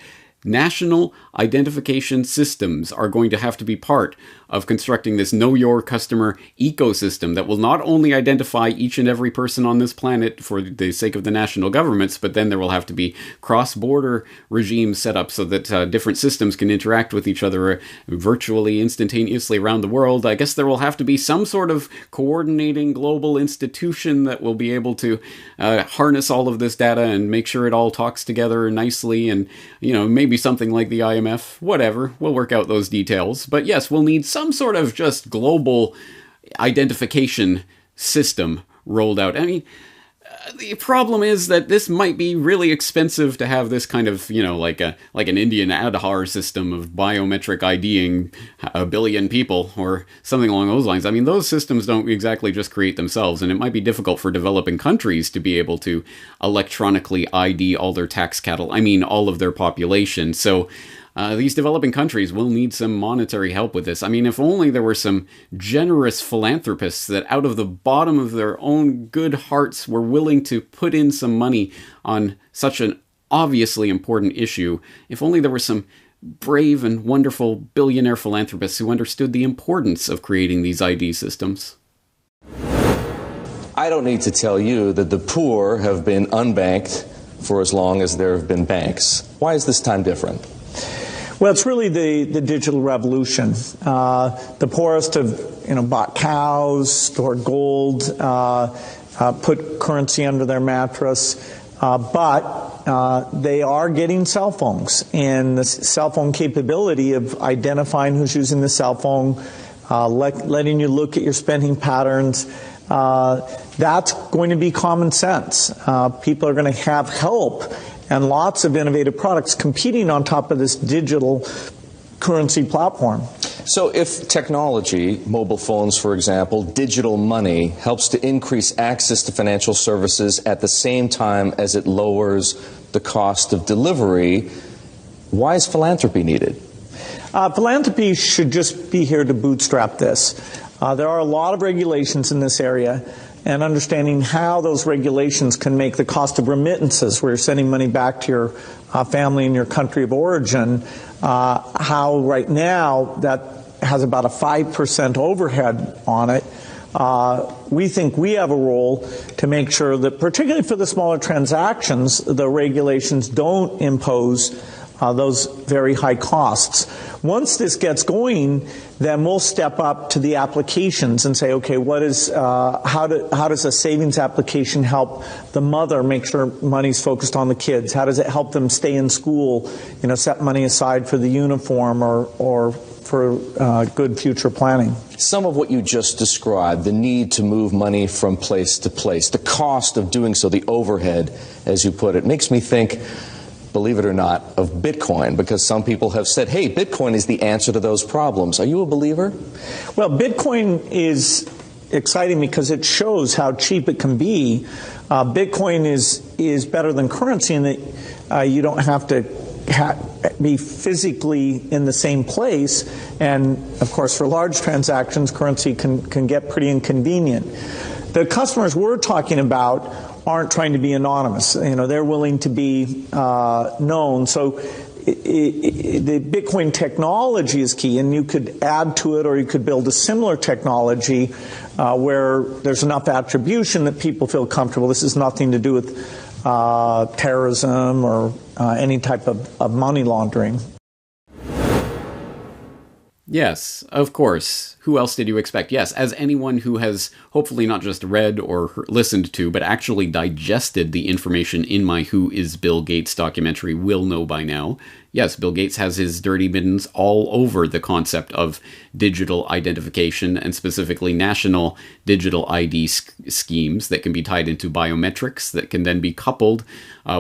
National identification systems are going to have to be part of constructing this know your customer ecosystem that will not only identify each and every person on this planet for the sake of the national governments, but then there will have to be cross-border regimes set up so that different systems can interact with each other virtually, instantaneously around the world. I guess there will have to be some sort of coordinating global institution that will be able to harness all of this data and make sure it all talks together nicely, and maybe something like the IMF, whatever, we'll work out those details. But yes, we'll need some sort of just global identification system rolled out. I mean, the problem is that this might be really expensive to have this kind of, like an Indian Aadhaar system of biometric IDing a billion people or something along those lines. I mean, those systems don't exactly just create themselves, and it might be difficult for developing countries to be able to electronically ID all their all of their population. So these developing countries will need some monetary help with this. I mean, if only there were some generous philanthropists that out of the bottom of their own good hearts were willing to put in some money on such an obviously important issue. If only there were some brave and wonderful billionaire philanthropists who understood the importance of creating these ID systems. I don't need to tell you that the poor have been unbanked for as long as there have been banks. Why is this time different? Well, it's really the digital revolution. The poorest have, bought cows, stored gold, put currency under their mattress, but they are getting cell phones, and the cell phone capability of identifying who's using the cell phone, letting you look at your spending patterns. That's going to be common sense. People are going to have help and lots of innovative products competing on top of this digital currency platform. So if technology, mobile phones, for example, digital money, helps to increase access to financial services at the same time as it lowers the cost of delivery, why is philanthropy needed? Philanthropy should just be here to bootstrap this. There are a lot of regulations in this area, and understanding how those regulations can make the cost of remittances, where you're sending money back to your family in your country of origin, how right now that has about a 5% overhead on it. We think we have a role to make sure that, particularly for the smaller transactions, the regulations don't impose those very high costs. Once this gets going, then we'll step up to the applications and say, okay, how does a savings application help the mother make sure money's focused on the kids? How does it help them stay in school, set money aside for the uniform or for good future planning? Some of what you just described, the need to move money from place to place, the cost of doing so, the overhead, as you put it, makes me think, believe it or not, of Bitcoin, because some people have said, hey, Bitcoin is the answer to those problems. Are you a believer? Well, Bitcoin is exciting because it shows how cheap it can be. Bitcoin is better than currency in that you don't have to be physically in the same place. And, of course, for large transactions, currency can get pretty inconvenient. The customers we're talking about aren't trying to be anonymous. They're willing to be known. So the Bitcoin technology is key, and you could add to it, or you could build a similar technology where there's enough attribution that people feel comfortable. This has nothing to do with terrorism or any type of money laundering. Yes, of course. Who else did you expect? Yes, as anyone who has hopefully not just read or listened to, but actually digested the information in my Who is Bill Gates documentary will know by now. Yes, Bill Gates has his dirty mittens all over the concept of digital identification, and specifically national digital ID schemes that can be tied into biometrics that can then be coupled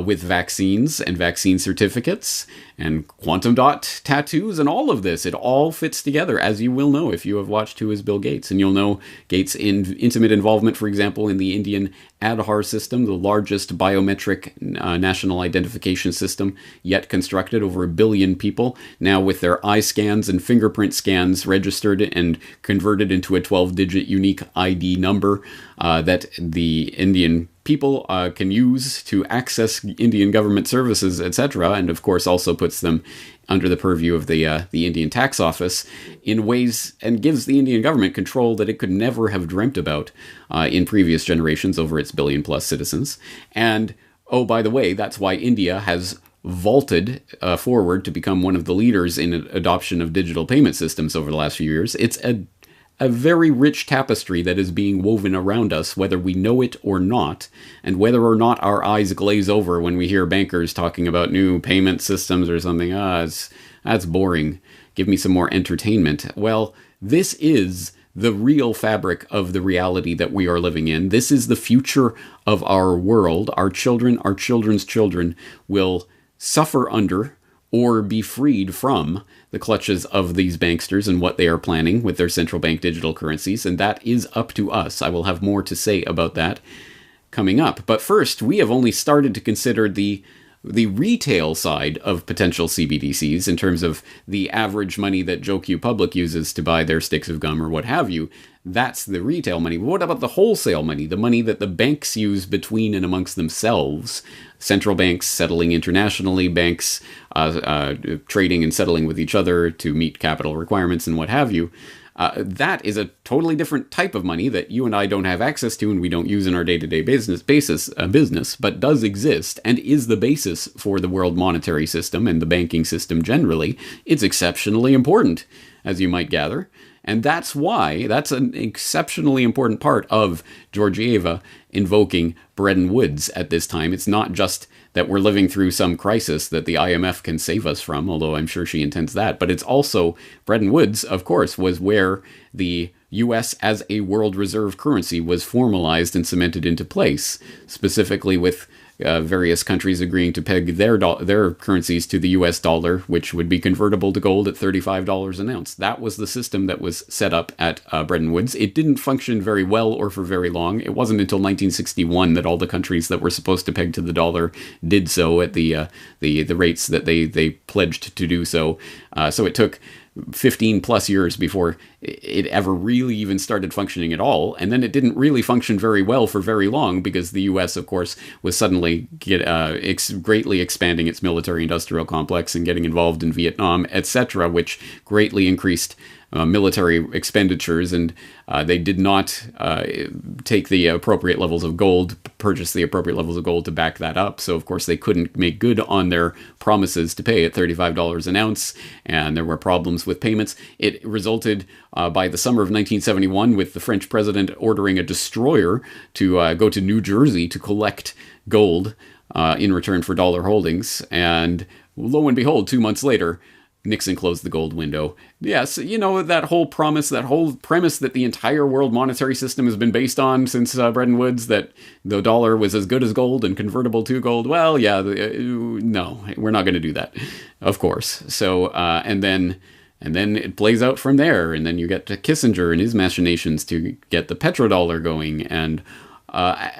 with vaccines and vaccine certificates and quantum dot tattoos and all of this. It all fits together, as you will know if you have watched Who is Bill Gates. And you'll know Gates' intimate involvement, for example, in the Indian Aadhaar system, the largest biometric national identification system yet constructed. Over 1 billion people now with their eye scans and fingerprint scans registered and converted into a 12-digit unique ID number that the Indian people can use to access Indian government services, etc., and of course also puts them under the purview of the Indian tax office in ways, and gives the Indian government control that it could never have dreamt about in previous generations over its 1 billion plus citizens. And, oh, by the way, that's why India has vaulted forward to become one of the leaders in adoption of digital payment systems over the last few years. It's a very rich tapestry that is being woven around us, whether we know it or not, and whether or not our eyes glaze over when we hear bankers talking about new payment systems or something. That's boring. Give me some more entertainment. Well, this is the real fabric of the reality that we are living in. This is the future of our world. Our children, our children's children will suffer under or be freed from the clutches of these banksters and what they are planning with their central bank digital currencies, and that is up to us. I will have more to say about that coming up. But first, we have only started to consider the retail side of potential CBDCs in terms of the average money that Joe Q Public uses to buy their sticks of gum or what have you. That's the retail money. What about the wholesale money, the money that the banks use between and amongst themselves? Central banks settling internationally, banks trading and settling with each other to meet capital requirements and what have you. That is a totally different type of money that you and I don't have access to and we don't use in our day-to-day business, but does exist and is the basis for the world monetary system and the banking system generally. It's exceptionally important, as you might gather. And that's why, that's an exceptionally important part of Georgieva invoking Bretton Woods at this time. It's not just that we're living through some crisis that the IMF can save us from, although I'm sure she intends that. But it's also, Bretton Woods, of course, was where the US as a world reserve currency was formalized and cemented into place, specifically with various countries agreeing to peg their currencies to the US dollar, which would be convertible to gold at $35 an ounce. That was the system that was set up at Bretton Woods. It didn't function very well or for very long. It wasn't until 1961 that all the countries that were supposed to peg to the dollar did so at the rates that they pledged to do so. So it took 15 plus years before it ever really even started functioning at all. And then it didn't really function very well for very long because the US, of course, was suddenly greatly expanding its military industrial complex and getting involved in Vietnam, etc., which greatly increased military expenditures, and they did not take the appropriate levels of gold, purchase the appropriate levels of gold to back that up. So, of course, they couldn't make good on their promises to pay at $35 an ounce, and there were problems with payments. It resulted by the summer of 1971 with the French president ordering a destroyer to go to New Jersey to collect gold in return for dollar holdings. And lo and behold, 2 months later, Nixon closed the gold window. Yes, you know, that whole premise that the entire world monetary system has been based on since Bretton Woods, that the dollar was as good as gold and convertible to gold. Well, yeah, no, we're not going to do that, of course. So, and then it plays out from there. And then you get to Kissinger and his machinations to get the petrodollar going. And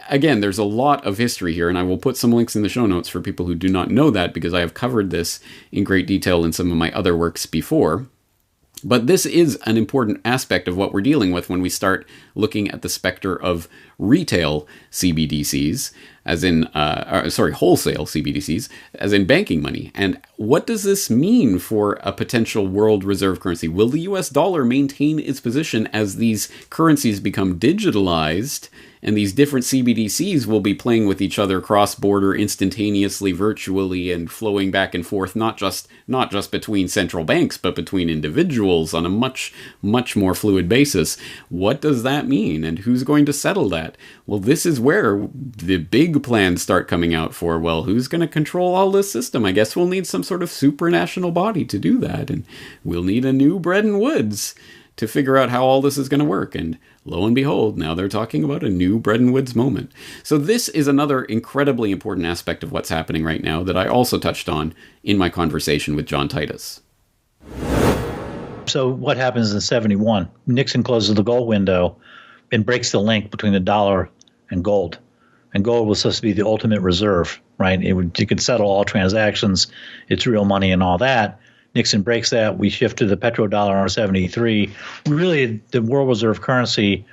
again, there's a lot of history here, and I will put some links in the show notes for people who do not know that, because I have covered this in great detail in some of my other works before. But this is an important aspect of what we're dealing with when we start looking at the specter of retail CBDCs, as in, wholesale CBDCs, as in banking money. And what does this mean for a potential world reserve currency? Will the US dollar maintain its position as these currencies become digitalized, and these different CBDCs will be playing with each other cross-border instantaneously, virtually, and flowing back and forth, not just between central banks, but between individuals on a much, much more fluid basis? What does that mean, and who's going to settle that? Well, this is where the big plans start coming out for, well, who's going to control all this system? I guess we'll need some sort of supranational body to do that, and we'll need a new Bretton Woods to figure out how all this is going to work. And lo and behold, now they're talking about a new Bretton Woods moment. So this is another incredibly important aspect of what's happening right now that I also touched on in my conversation with John Titus. So what happens in 71? Nixon closes the gold window and breaks the link between the dollar and gold. And gold was supposed to be the ultimate reserve, right? You could settle all transactions. It's real money and all that. Nixon breaks that. We shift to the petrodollar in 73. Really, the world reserve currency,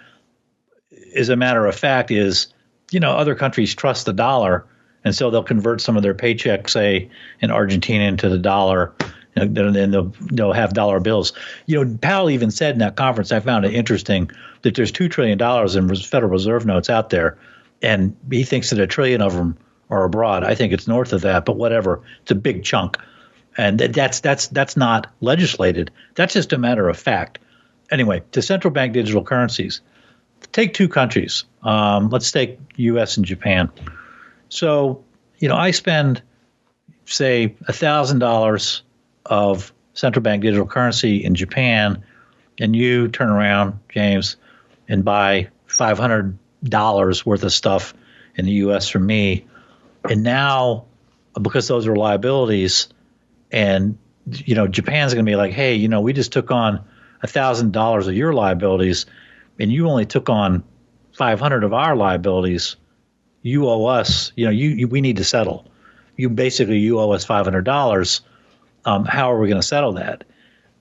as a matter of fact, is, other countries trust the dollar, and so they'll convert some of their paychecks, say, in Argentina into the dollar, and then they'll have dollar bills. Powell even said in that conference, I found it interesting, that there's $2 trillion in Federal Reserve notes out there, and he thinks that $1 trillion of them are abroad. I think it's north of that, but whatever. It's a big chunk. And that's not legislated. That's just a matter of fact. Anyway, to central bank digital currencies, take two countries. Let's take U.S. and Japan. So, I spend, say, $1,000 of central bank digital currency in Japan, and you turn around, James, and buy $500 worth of stuff in the U.S. from me. And now, because those are liabilities, and, Japan's going to be like, hey, we just took on $1,000 of your liabilities, and you only took on 500 of our liabilities. You owe us, we need to settle. You owe us $500. How are we going to settle that?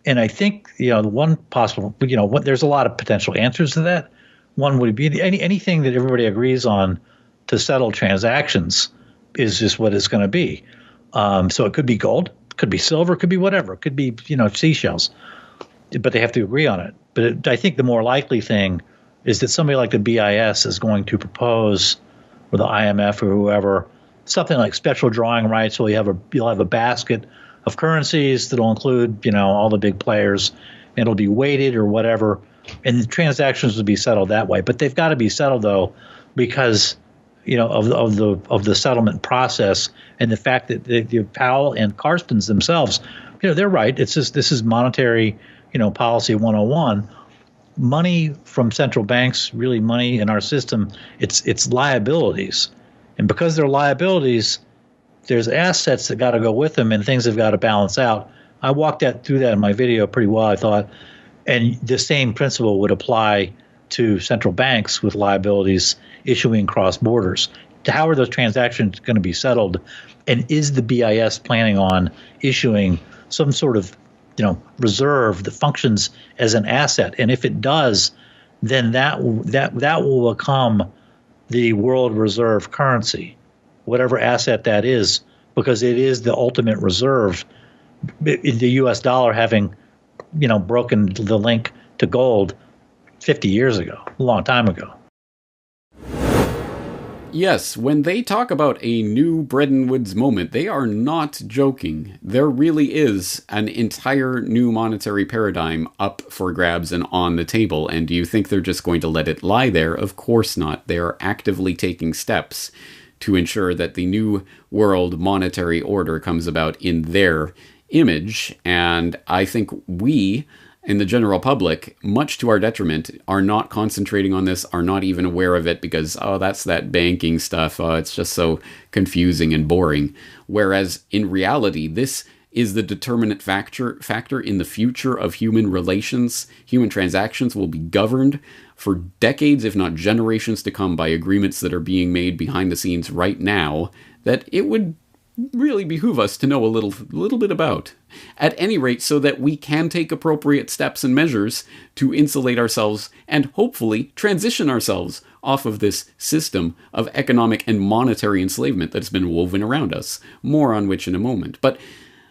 And I think, the one possible, there's a lot of potential answers to that. One would be anything that everybody agrees on to settle transactions is just what it's going to be. So it could be gold. Could be silver, could be whatever. It could be, seashells. But they have to agree on it. But I think the more likely thing is that somebody like the BIS is going to propose, or the IMF or whoever, something like special drawing rights. So you'll have a basket of currencies that'll include, all the big players, and it'll be weighted or whatever, and the transactions will be settled that way. But they've got to be settled though, because of the settlement process, and the fact that Powell and Carstens themselves, they're right. It's just, this is monetary, policy 101. Money from central banks, really money in our system, it's liabilities. And because they're liabilities, there's assets that got to go with them and things have got to balance out. I walked through that in my video pretty well, I thought. And the same principle would apply to central banks with liabilities issuing cross borders. How are those transactions going to be settled? And is the BIS planning on issuing some sort of, reserve that functions as an asset? And if it does, then that will become the world reserve currency, whatever asset that is, because it is the ultimate reserve. The U.S. dollar having, broken the link to gold 50 years ago, a long time ago. Yes, when they talk about a new Bretton Woods moment, they are not joking. There really is an entire new monetary paradigm up for grabs and on the table. And do you think they're just going to let it lie there? Of course not. They are actively taking steps to ensure that the new world monetary order comes about in their image. And I think we, in the general public, much to our detriment, are not concentrating on this, are not even aware of it because, that's that banking stuff. It's just so confusing and boring. Whereas in reality, this is the determinant factor in the future of human relations. Human transactions will be governed for decades, if not generations to come, by agreements that are being made behind the scenes right now that it would really behoove us to know a little bit about. At any rate, so that we can take appropriate steps and measures to insulate ourselves and hopefully transition ourselves off of this system of economic and monetary enslavement that's been woven around us. More on which in a moment. But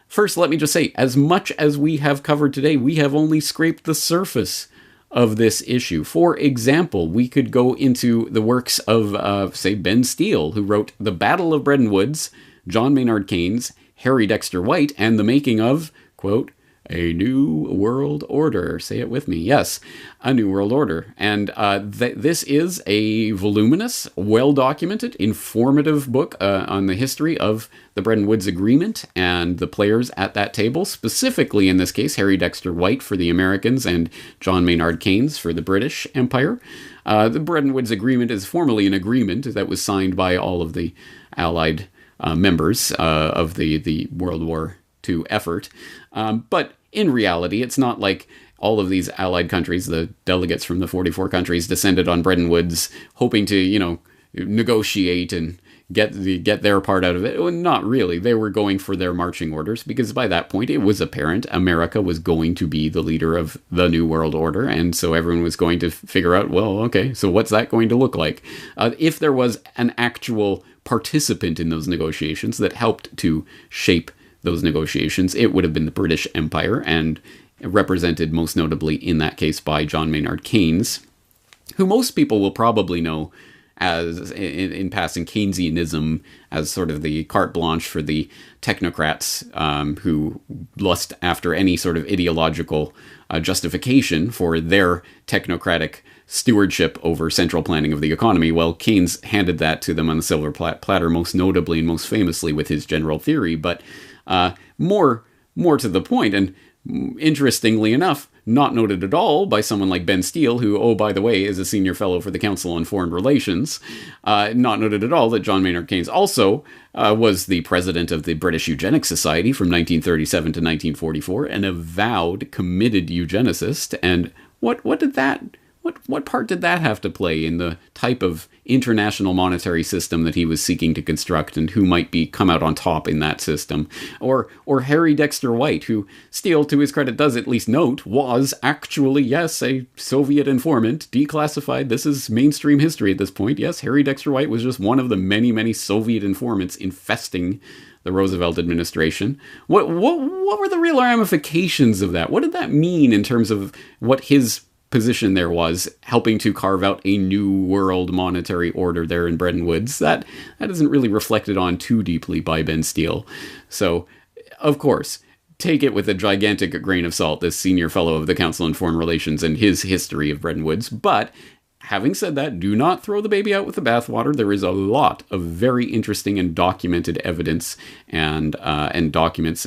first, let me just say, as much as we have covered today, we have only scraped the surface of this issue. For example, we could go into the works of, say, Ben Steele, who wrote The Battle of Bretton Woods, John Maynard Keynes, Harry Dexter White, and the making of, quote, a new world order. Say it with me. Yes, a new world order. And this is a voluminous, well-documented, informative book on the history of the Bretton Woods Agreement and the players at that table, specifically in this case, Harry Dexter White for the Americans and John Maynard Keynes for the British Empire. The Bretton Woods Agreement is formally an agreement that was signed by all of the Allied members of the World War II effort. But in reality, it's not like all of these Allied countries, the delegates from the 44 countries, descended on Bretton Woods hoping to, negotiate and get their part out of it. Well, not really. They were going for their marching orders because by that point it was apparent America was going to be the leader of the New World Order. And so everyone was going to figure out, well, okay, so what's that going to look like? If there was an actual participant in those negotiations that helped to shape those negotiations, it would have been the British Empire, and represented most notably in that case by John Maynard Keynes, who most people will probably know as, in passing, Keynesianism as sort of the carte blanche for the technocrats who lust after any sort of ideological justification for their technocratic stewardship over central planning of the economy. Well, Keynes handed that to them on the silver platter, most notably and most famously with his general theory. But more to the point, and interestingly enough, not noted at all by someone like Ben Steele, who, oh, by the way, is a senior fellow for the Council on Foreign Relations, not noted at all that John Maynard Keynes also was the president of the British Eugenics Society from 1937 to 1944, an avowed, committed eugenicist. And what part did that have to play in the type of international monetary system that he was seeking to construct, and who might come out on top in that system? Or Harry Dexter White, who Steele, to his credit, does at least note, was actually, yes, a Soviet informant, declassified. This is mainstream history at this point. Yes, Harry Dexter White was just one of the many, many Soviet informants infesting the Roosevelt administration. What were the real ramifications of that? What did that mean in terms of what his position there was, helping to carve out a new world monetary order there in Bretton Woods? That isn't really reflected on too deeply by Ben Steele. So, of course, take it with a gigantic grain of salt, this senior fellow of the Council on Foreign Relations and his history of Bretton Woods. But having said that, do not throw the baby out with the bathwater. There is a lot of very interesting and documented evidence and documents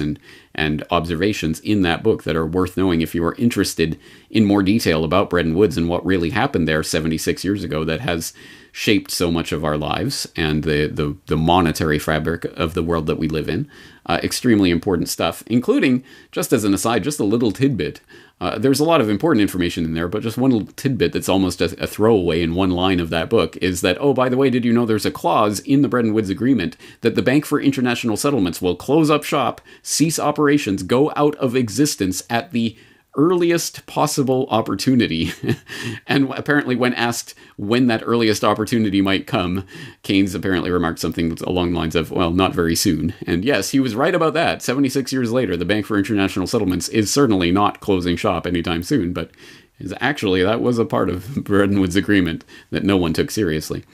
and observations in that book that are worth knowing if you are interested in more detail about Bretton Woods and what really happened there 76 years ago that has shaped so much of our lives and the monetary fabric of the world that we live in. Extremely important stuff, including, just as an aside, just a little tidbit. There's a lot of important information in there, but just one little tidbit that's almost a throwaway in one line of that book is that, oh, by the way, did you know there's a clause in the Bretton Woods Agreement that the Bank for International Settlements will close up shop, cease operations, go out of existence at the earliest possible opportunity. And apparently when asked when that earliest opportunity might come, Keynes apparently remarked something along the lines of, well, not very soon. And yes, he was right about that. 76 years later, the Bank for International Settlements is certainly not closing shop anytime soon, but actually that was a part of Bretton Woods Agreement that no one took seriously.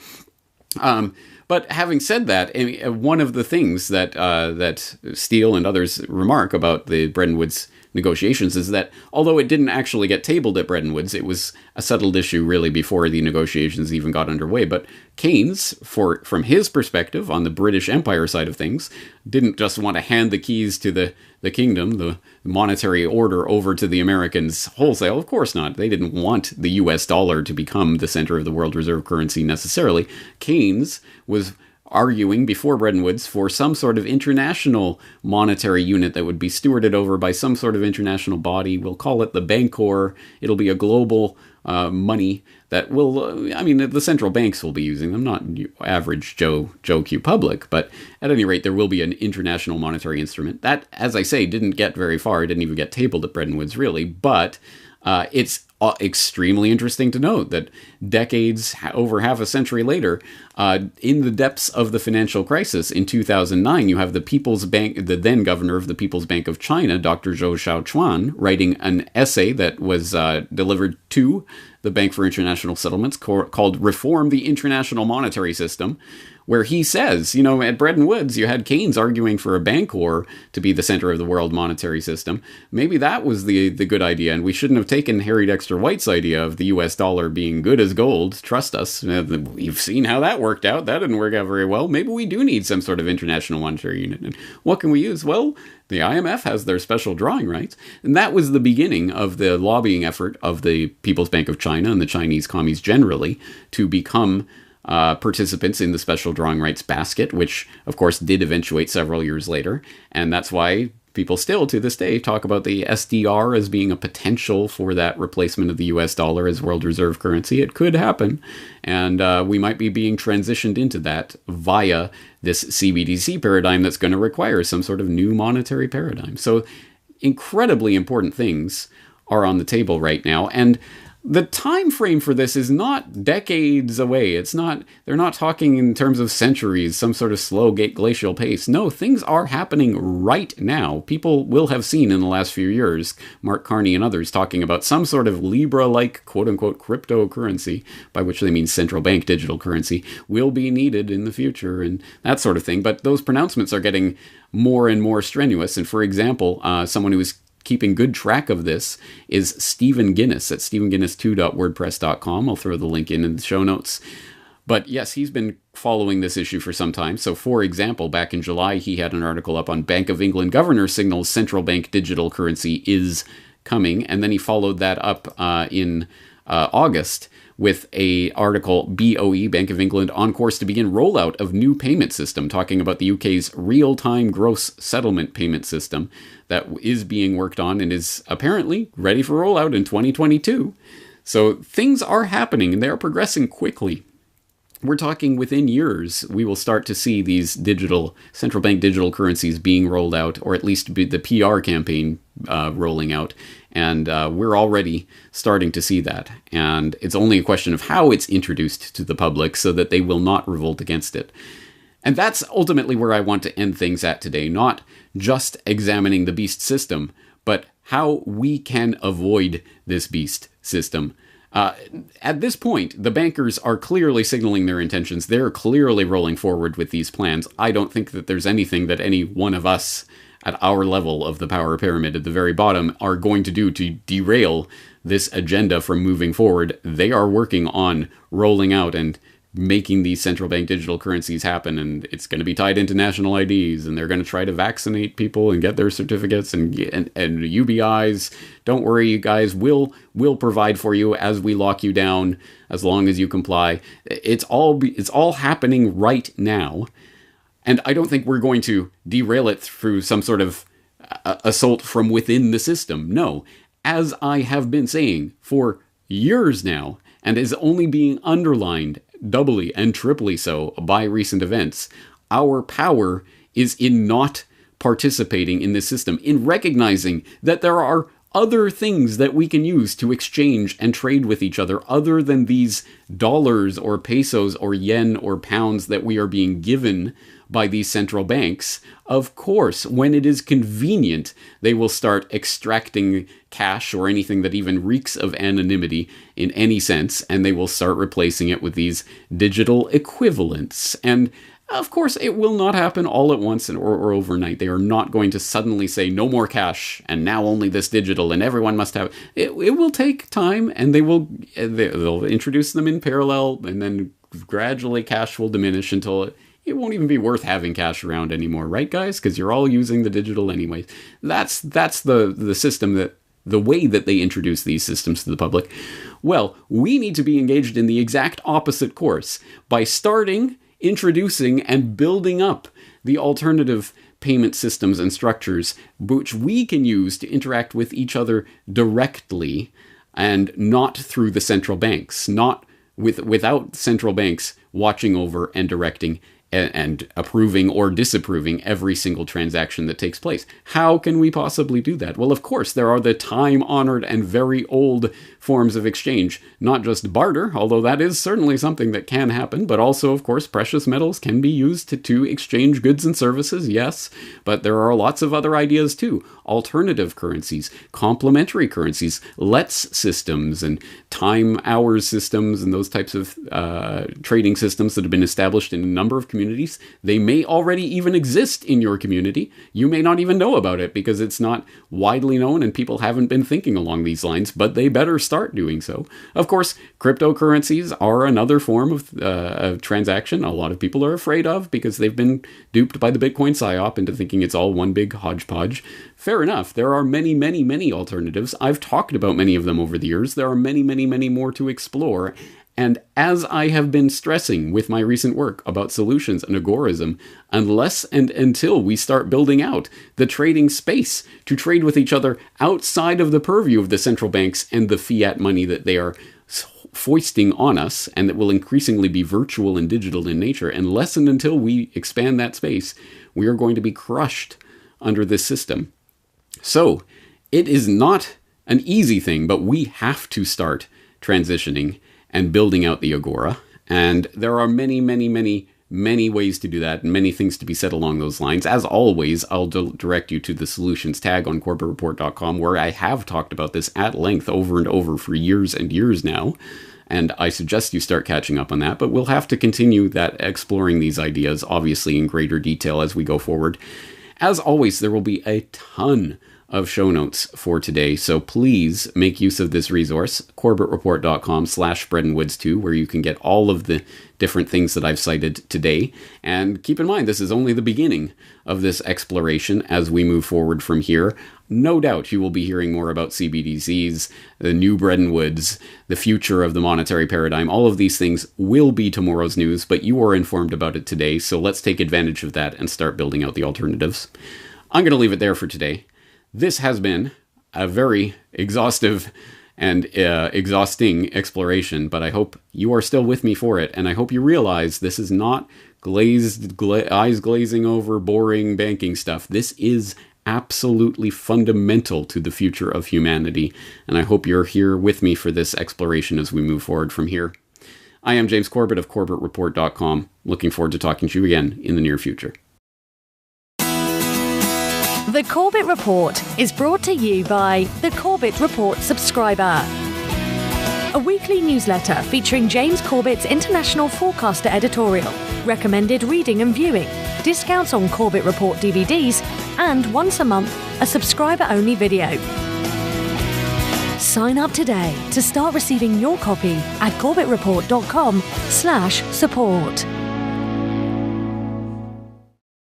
But having said that, one of the things that that Steele and others remark about the Bretton Woods negotiations is that although it didn't actually get tabled at Bretton Woods, it was a settled issue really before the negotiations even got underway. But Keynes, from his perspective on the British Empire side of things, didn't just want to hand the keys to the kingdom, the monetary order, over to the Americans wholesale. Of course not. They didn't want the US dollar to become the center of the world reserve currency necessarily. Keynes was arguing before Bretton Woods for some sort of international monetary unit that would be stewarded over by some sort of international body. We'll call it the Bancor. It'll be a global money that will, I mean, the central banks will be using them, not average Joe Q public, but at any rate, there will be an international monetary instrument. That, as I say, didn't get very far. It didn't even get tabled at Bretton Woods, really, but it's extremely interesting to note that decades, over half a century later, in the depths of the financial crisis in 2009, you have the People's Bank, the then governor of the People's Bank of China, Dr. Zhou Xiaochuan, writing an essay that was delivered to the Bank for International Settlements called Reform the International Monetary System, where he says, you know, at Bretton Woods, you had Keynes arguing for a Bancor to be the center of the world monetary system. Maybe that was the good idea, and we shouldn't have taken Harry Dexter White's idea of the US dollar being good as gold. Trust us, we've seen how that worked out. That didn't work out very well. Maybe we do need some sort of international monetary unit. And what can we use? Well, the IMF has their special drawing rights, and that was the beginning of the lobbying effort of the People's Bank of China and the Chinese commies generally to become participants in the special drawing rights basket, which of course did eventuate several years later. And that's why people still to this day talk about the SDR as being a potential for that replacement of the US dollar as world reserve currency. It could happen. And we might be being transitioned into that via this CBDC paradigm that's going to require some sort of new monetary paradigm. So incredibly important things are on the table right now. And the time frame for this is not decades away. It's not, they're not talking in terms of centuries, some sort of slow glacial pace. No, things are happening right now. People will have seen in the last few years, Mark Carney and others talking about some sort of Libra-like quote-unquote cryptocurrency, by which they mean central bank digital currency, will be needed in the future and that sort of thing. But those pronouncements are getting more and more strenuous. And for example, someone who is keeping good track of this is Stephen Guinness at stephenguinness2.wordpress.com. I'll throw the link in the show notes. But yes, he's been following this issue for some time. So for example, back in July, he had an article up on Bank of England governor signals central bank digital currency is coming. And then he followed that up in August with a article, BOE, Bank of England, on course to begin rollout of new payment system, talking about the UK's real-time gross settlement payment system that is being worked on and is apparently ready for rollout in 2022. So things are happening and they are progressing quickly. We're talking within years, we will start to see these digital, central bank digital currencies being rolled out, or at least the PR campaign rolling out. And we're already starting to see that. And it's only a question of how it's introduced to the public so that they will not revolt against it. And that's ultimately where I want to end things at today, not just examining the beast system, but how we can avoid this beast system. At this point, the bankers are clearly signaling their intentions. They're clearly rolling forward with these plans. I don't think that there's anything that any one of us at our level of the power pyramid at the very bottom are going to do to derail this agenda from moving forward. They are working on rolling out and making these central bank digital currencies happen, and it's going to be tied into national IDs, and they're going to try to vaccinate people and get their certificates and UBIs. Don't worry, you guys, we'll provide for you as we lock you down, as long as you comply. It's all happening right now, and I don't think we're going to derail it through some sort of assault from within the system. No, as I have been saying for years now, and is only being underlined doubly and triply so by recent events, our power is in not participating in this system, in recognizing that there are other things that we can use to exchange and trade with each other other than these dollars or pesos or yen or pounds that we are being given by these central banks. Of course, when it is convenient, they will start extracting cash or anything that even reeks of anonymity in any sense, and they will start replacing it with these digital equivalents. And of course, it will not happen all at once or overnight. They are not going to suddenly say no more cash and now only this digital and everyone must have it. It will take time, and they'll introduce them in parallel, and then gradually cash will diminish until it won't even be worth having cash around anymore, right, guys? Because you're all using the digital anyways. That's the system, that the way that they introduce these systems to the public. Well, we need to be engaged in the exact opposite course by starting introducing and building up the alternative payment systems and structures which we can use to interact with each other directly, and not through the central banks, not without central banks watching over and directing and approving or disapproving every single transaction that takes place. How can we possibly do that? Well, of course, there are the time-honored and very old forms of exchange, not just barter, although that is certainly something that can happen, but also, of course, precious metals can be used to exchange goods and services, yes, but there are lots of other ideas too. Alternative currencies, complementary currencies, LETS systems, and time hours systems, and those types of trading systems that have been established in a number of communities. They may already even exist in your community. You may not even know about it because it's not widely known and people haven't been thinking along these lines, but they better start doing so. Of course, cryptocurrencies are another form of transaction a lot of people are afraid of because they've been duped by the Bitcoin psyop into thinking it's all one big hodgepodge. Fair enough. There are many, many, many alternatives. I've talked about many of them over the years. There are many, many, many more to explore. And as I have been stressing with my recent work about solutions and agorism, unless and until we start building out the trading space to trade with each other outside of the purview of the central banks and the fiat money that they are foisting on us, and that will increasingly be virtual and digital in nature, unless and until we expand that space, we are going to be crushed under this system. So, it is not an easy thing, but we have to start transitioning and building out the Agora. And there are many, many, many, many ways to do that, and many things to be said along those lines. As always, I'll direct you to the solutions tag on CorbettReport.com, where I have talked about this at length over and over for years and years now. And I suggest you start catching up on that, but we'll have to continue that exploring these ideas, obviously in greater detail as we go forward. As always, there will be a ton of show notes for today, so please make use of this resource, CorbettReport.com/BrettonWoods2, where you can get all of the different things that I've cited today. And keep in mind, this is only the beginning of this exploration as we move forward from here. No doubt you will be hearing more about CBDCs, the new Bretton Woods, the future of the monetary paradigm. All of these things will be tomorrow's news, but you are informed about it today, so let's take advantage of that and start building out the alternatives. I'm going to leave it there for today. This has been a very exhaustive and exhausting exploration, but I hope you are still with me for it, and I hope you realize this is not eyes glazing over, boring banking stuff. This is absolutely fundamental to the future of humanity, and I hope you're here with me for this exploration as we move forward from here. I am James Corbett of CorbettReport.com. Looking forward to talking to you again in the near future. The Corbett Report is brought to you by the Corbett Report subscriber, a weekly newsletter featuring James Corbett's International Forecaster editorial, recommended reading and viewing, discounts on Corbett Report DVDs, and once a month, a subscriber-only video. Sign up today to start receiving your copy at corbettreport.com/support.